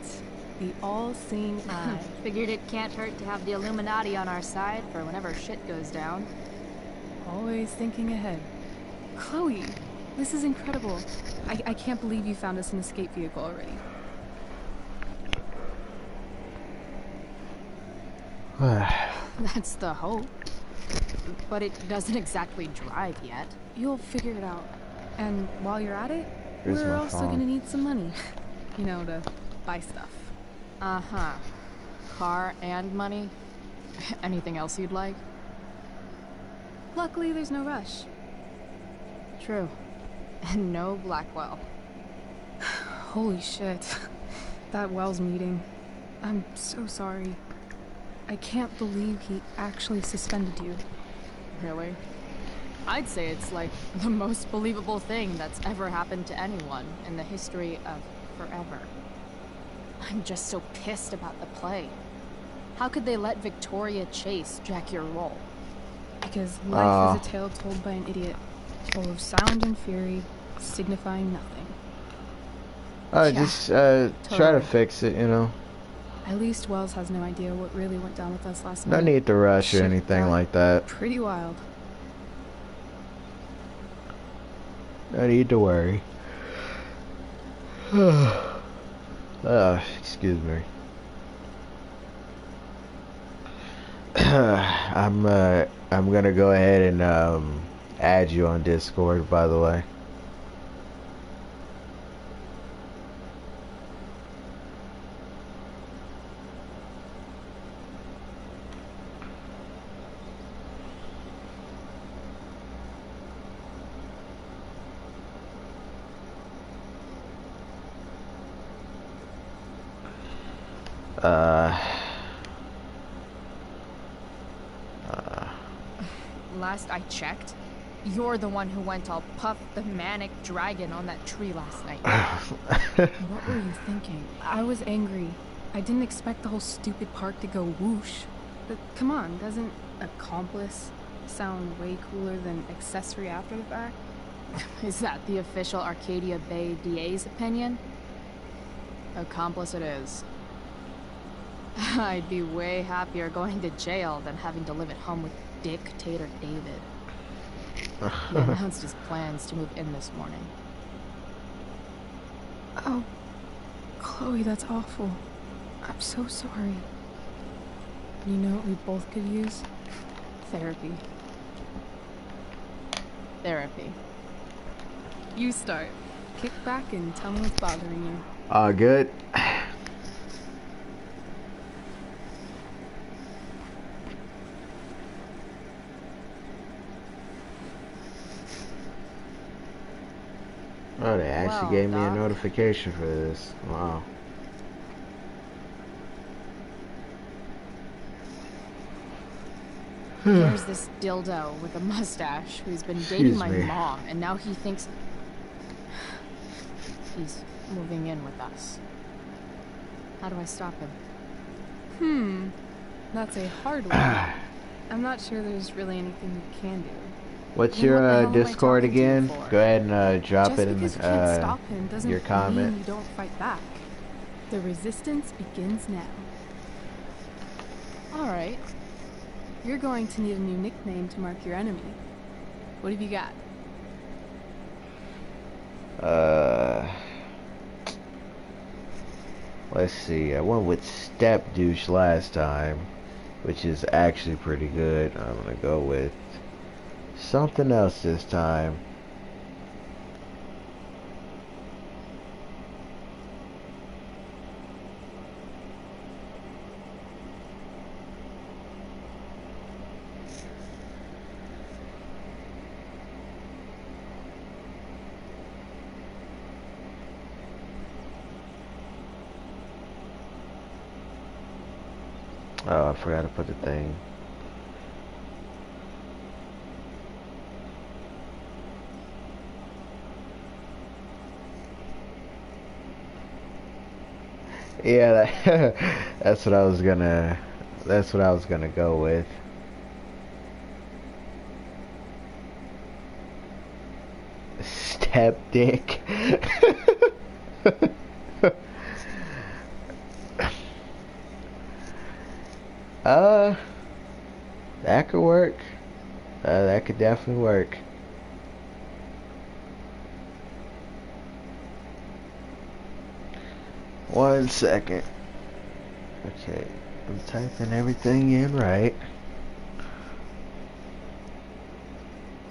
The all-seeing eye. Figured it can't hurt to have the Illuminati on our side for whenever shit goes down. Always thinking ahead. Chloe, this is incredible. I can't believe you found us an escape vehicle already. That's the hope. But it doesn't exactly drive yet. You'll figure it out. And while you're at it, Here's we're my also phone. gonna need some money. You know, to buy stuff. Uh-huh. Car and money? Anything else you'd like? Luckily, there's no rush. True. And no Blackwell. Holy shit. That Wells meeting. I'm so sorry. I can't believe he actually suspended you. Really? I'd say it's like the most believable thing that's ever happened to anyone in the history of forever. I'm just so pissed about the play. How could they let Victoria Chase jack your role? Because life is a tale told by an idiot, full of sound and fury, signifying nothing. Oh, just try to totally. fix it, you know. At least Wells has no idea what really went down with us last No night. need to rush or Shit anything got like that. Pretty wild. No need to worry. Excuse me. I'm gonna go ahead and add you on Discord, by the way. Last I checked, you're the one who went all Puff the Manic Dragon on that tree last night. What were you thinking? I was angry. I didn't expect the whole stupid park to go whoosh. But come on, doesn't accomplice sound way cooler than accessory after the fact? Is that the official Arcadia Bay DA's opinion? Accomplice it is. I'd be way happier going to jail than having to live at home with Dictator David. He announced his plans to move in this morning. Oh, Chloe, that's awful. I'm so sorry. You know what we both could use? Therapy. Therapy. You start. Kick back and tell me what's bothering you. Good. Oh, they actually gave me a notification for this. Wow. There's this dildo with a mustache who's been dating Excuse my me. mom, and now he thinks he's moving in with us. How do I stop him? That's a hard one. I'm not sure there's really anything you can do. What's Then what the hell your am I Discord talking to you again? for? Go ahead and drop Just it in because you can't stop him the, doesn't your comment. mean you don't fight back. The resistance begins now. Alright. You're going to need a new nickname to mark your enemy. What have you got? Let's see. I went with Step Douche last time, which is actually pretty good. I'm gonna go with something else this time. Oh, I forgot to put the thing. Yeah, that's what I was gonna. That's what I was gonna go with. Step dick. That could work. That could definitely work. One second. Okay, I'm typing everything in right.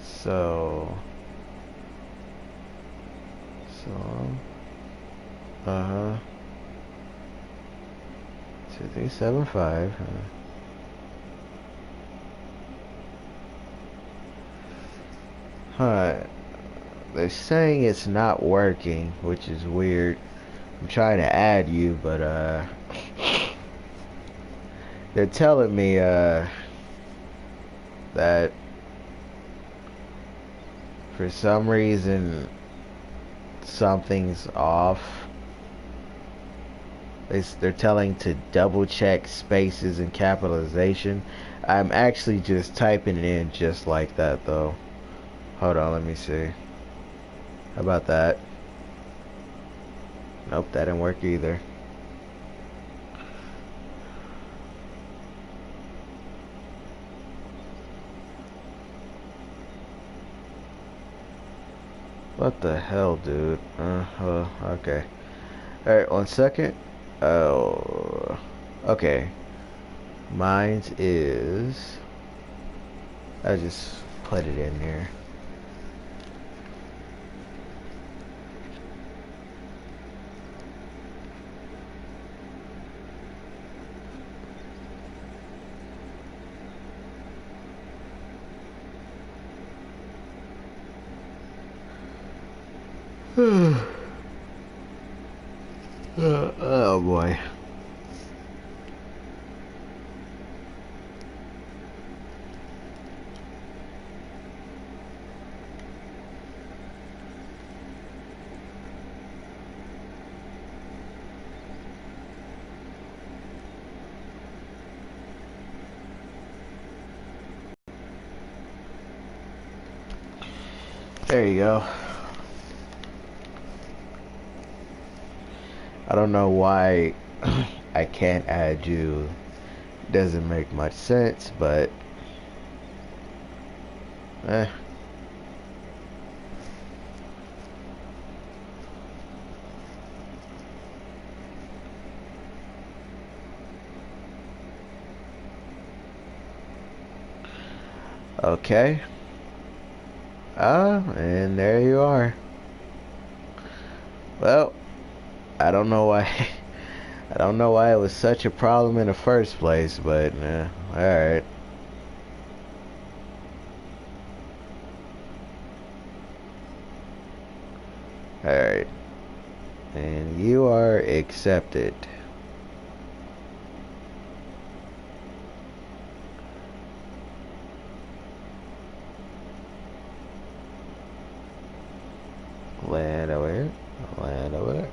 So, uh-huh. 2375. They're saying it's not working, which is weird. I'm trying to add you, but they're telling me that for some reason something's off. They're telling to double check spaces and capitalization. I'm actually just typing it in just like that though. Hold on, let me see. How about that? Nope, that didn't work either. What the hell, dude? Okay. Alright, 1 second. Oh, okay. Mine is... I just put it in here. Oh boy. There you go. I don't know why I can't add you. Doesn't make much sense, but okay. And there you are. Well, I don't know why I don't know why it was such a problem in the first place, but alright. Alright. And you are accepted. little bit, a little bit.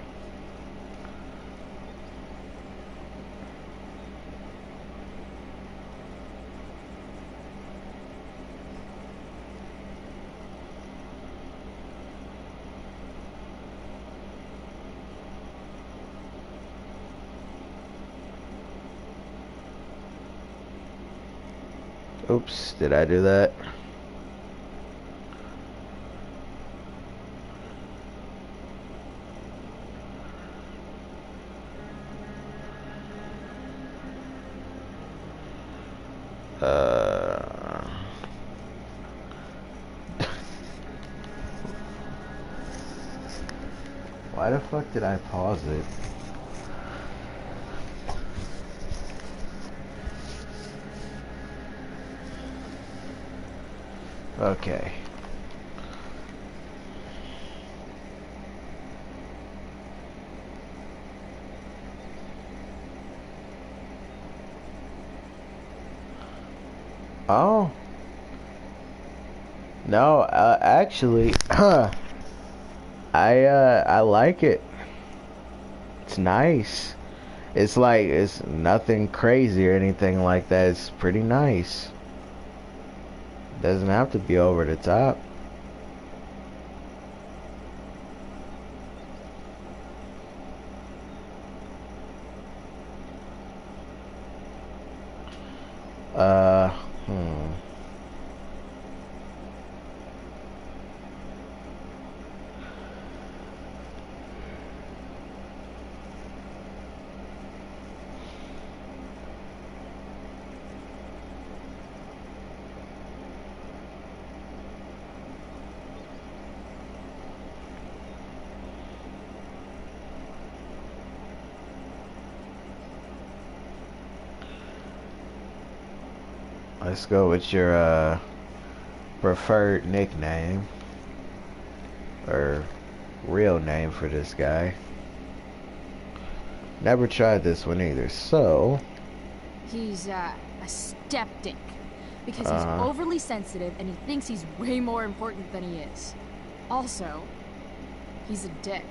Oops, did I do that? Why the fuck did I pause it? Okay. Oh. No, actually, I like it. It's nice. It's like, it's nothing crazy or anything like that. It's pretty nice. Doesn't have to be over the top. Let's go with your preferred nickname or real name for this guy. Never tried this one either, so He's a skeptic because he's overly sensitive and he thinks he's way more important than he is. Also, he's a dick.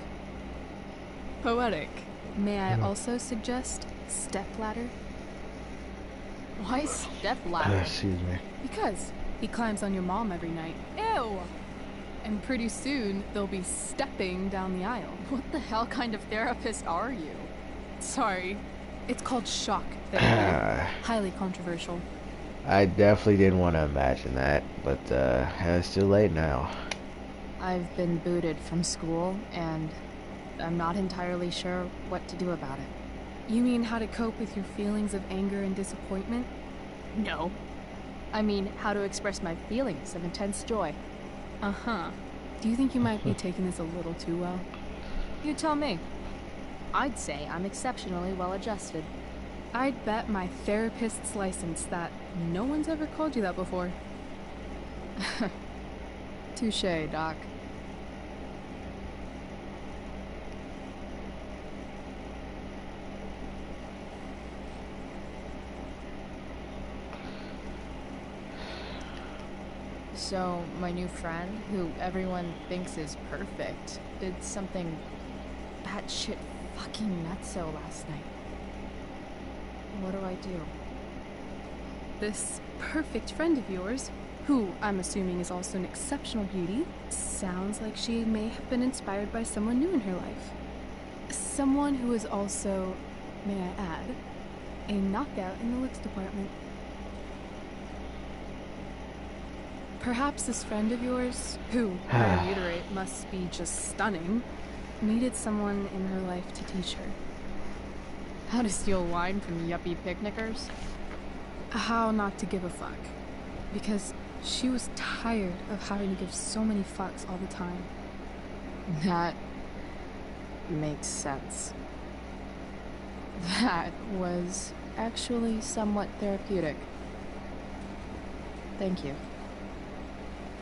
Poetic. May I also suggest stepladder? Why stepladder? excuse me. Because he climbs on your mom every night. Ew! And pretty soon, they'll be stepping down the aisle. What the hell kind of therapist are you? Sorry. It's called shock therapy. Highly controversial. I definitely didn't want to imagine that, but it's too late now. I've been booted from school, and I'm not entirely sure what to do about it. You mean how to cope with your feelings of anger and disappointment? No. I mean, how to express my feelings of intense joy. Uh-huh. Do you think you might be taking this a little too well? You tell me. I'd say I'm exceptionally well adjusted. I'd bet my therapist's license that no one's ever called you that before. Touché, Doc. So, my new friend, who everyone thinks is perfect, did something batshit fucking nutso last night. What do I do? This perfect friend of yours, who I'm assuming is also an exceptional beauty, sounds like she may have been inspired by someone new in her life. Someone who is also, may I add, a knockout in the looks department. Perhaps this friend of yours, who, I reiterate, must be just stunning, needed someone in her life to teach her. How to steal wine from yuppie picnickers? How not to give a fuck. Because she was tired of having to give so many fucks all the time. That makes sense. That was actually somewhat therapeutic. Thank you.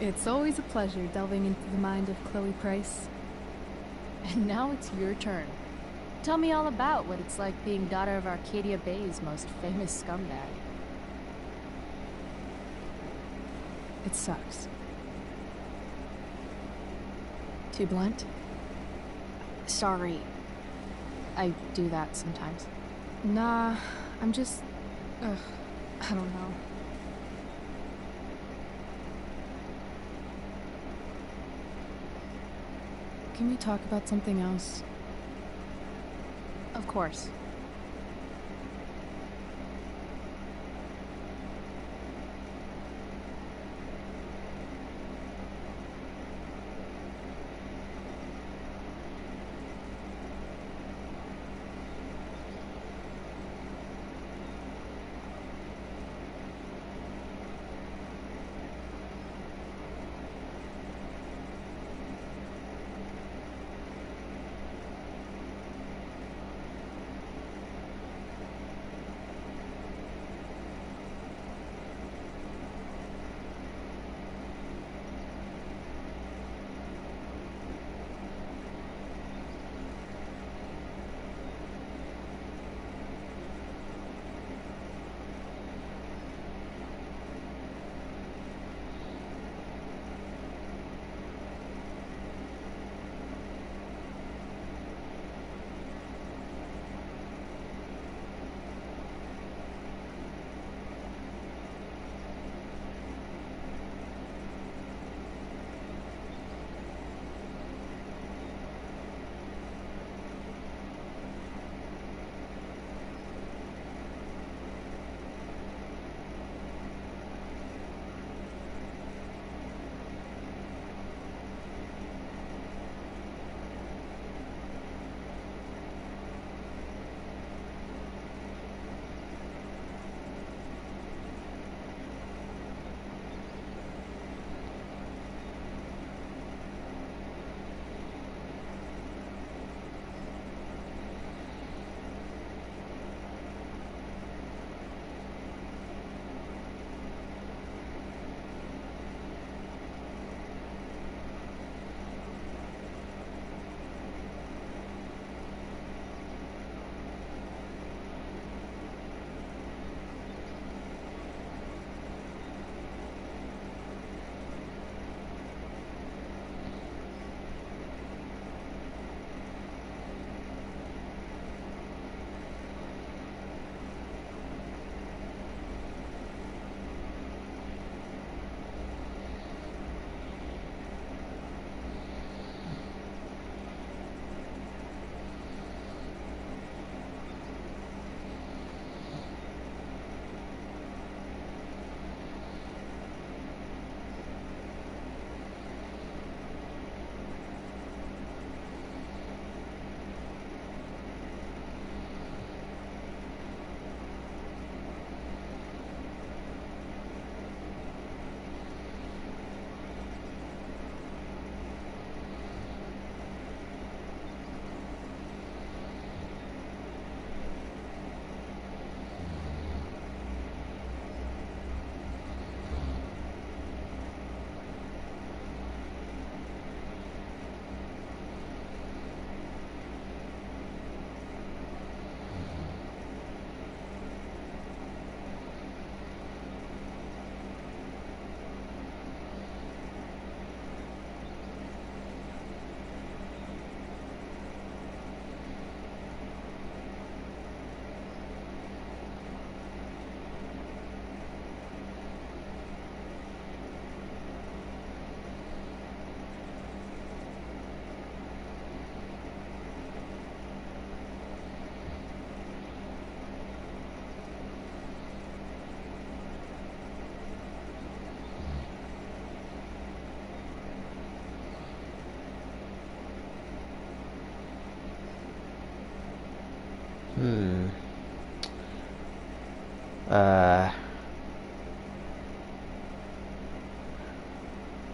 It's always a pleasure delving into the mind of Chloe Price. And now it's your turn. Tell me all about what it's like being daughter of Arcadia Bay's most famous scumbag. It sucks. Too blunt? Sorry. I do that sometimes. Nah, I'm just... Ugh, I don't know. Can we talk about something else? Of course.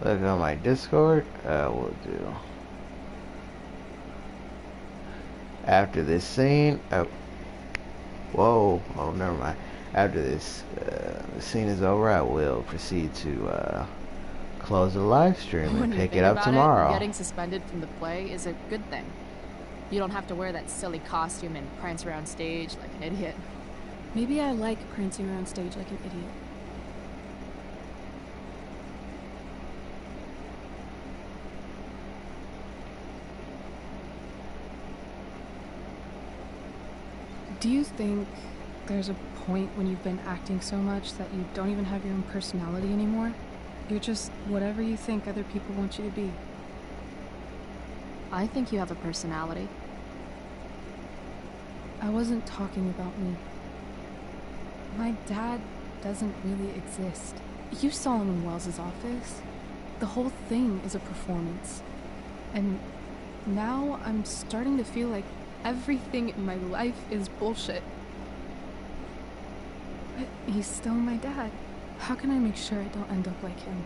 Look on my Discord. We'll do. After this scene, whoa, oh, never mind. After this the scene is over, I will proceed to close the live stream and pick it up tomorrow. Getting suspended from the play is a good thing. You don't have to wear that silly costume and prance around stage like an idiot. Maybe I like prancing around stage like an idiot. Do you think there's a point when you've been acting so much that you don't even have your own personality anymore? You're just whatever you think other people want you to be. I think you have a personality. I wasn't talking about me. My dad doesn't really exist. You saw him in Wells's office. The whole thing is a performance. And now I'm starting to feel like everything in my life is bullshit. But he's still my dad. How can I make sure I don't end up like him?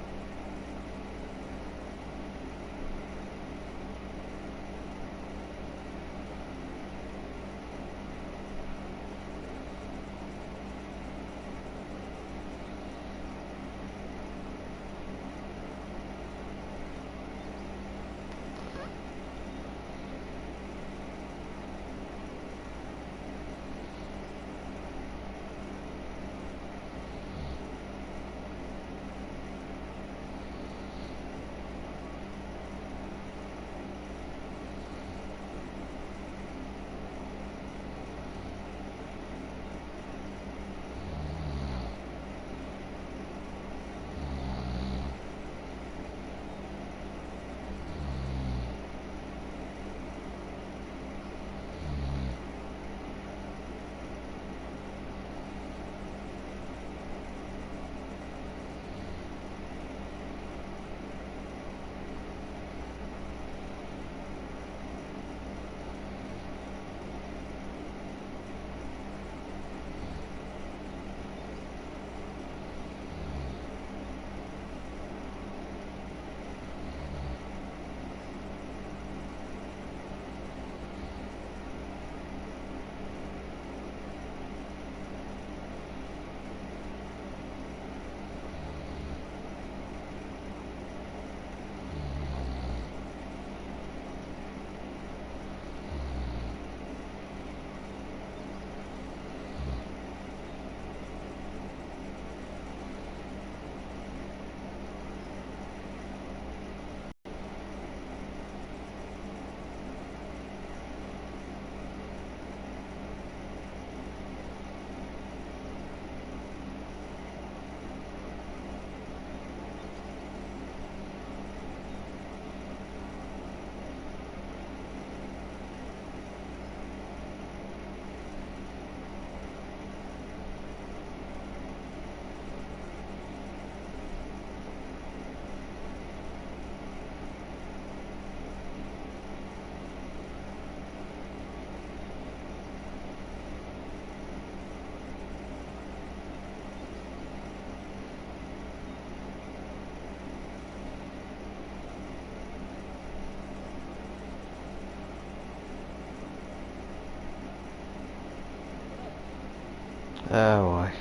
Oh boy.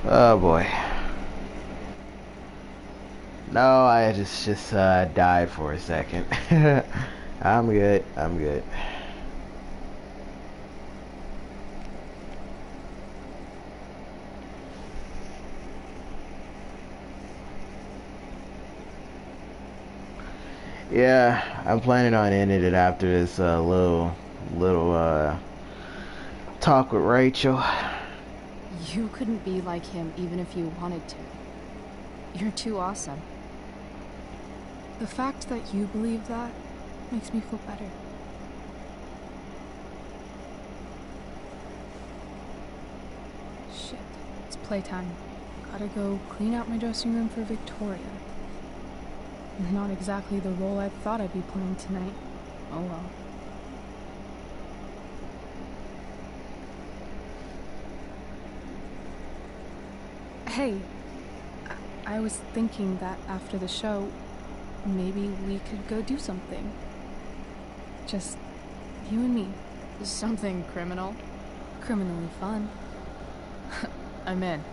Oh boy. No, I just died for a second. I'm good. I'm good. Yeah, I'm planning on ending it after this little talk with Rachel. You couldn't be like him even if you wanted to. You're too awesome. The fact that you believe that makes me feel better. Shit, it's playtime. Gotta go clean out my dressing room for Victoria. Not exactly the role I thought I'd be playing tonight. Oh well. Hey, I was thinking that after the show, maybe we could go do something. Just you and me. Something criminal? Criminally fun. I'm in.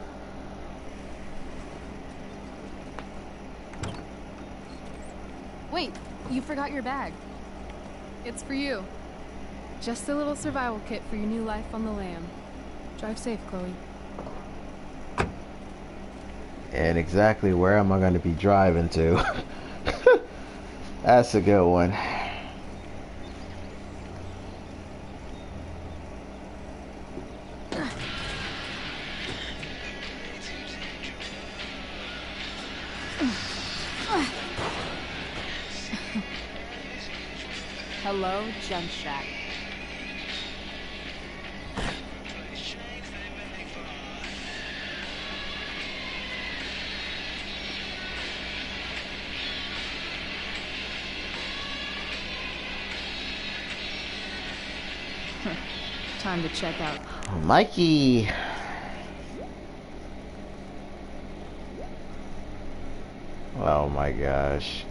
Wait, you forgot your bag. It's for you. Just a little survival kit for your new life on the lam. Drive safe, Chloe. And exactly where am I going to be driving to? That's a good one. Hello, Junk Shack. Time to check out Mikey. Oh my gosh.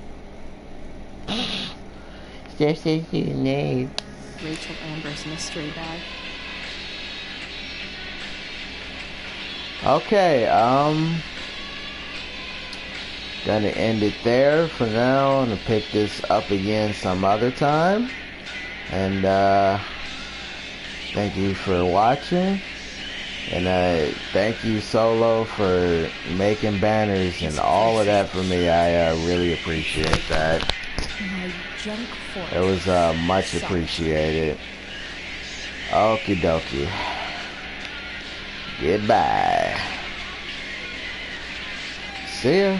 Just your name. Rachel Amber's mystery bag. Okay, gonna end it there for now and pick this up again some other time. And thank you for watching. And thank you, Solo, for making banners and all of that for me. I really appreciate that. My junk fork. It was much appreciated. Okie dokie. Goodbye. See ya.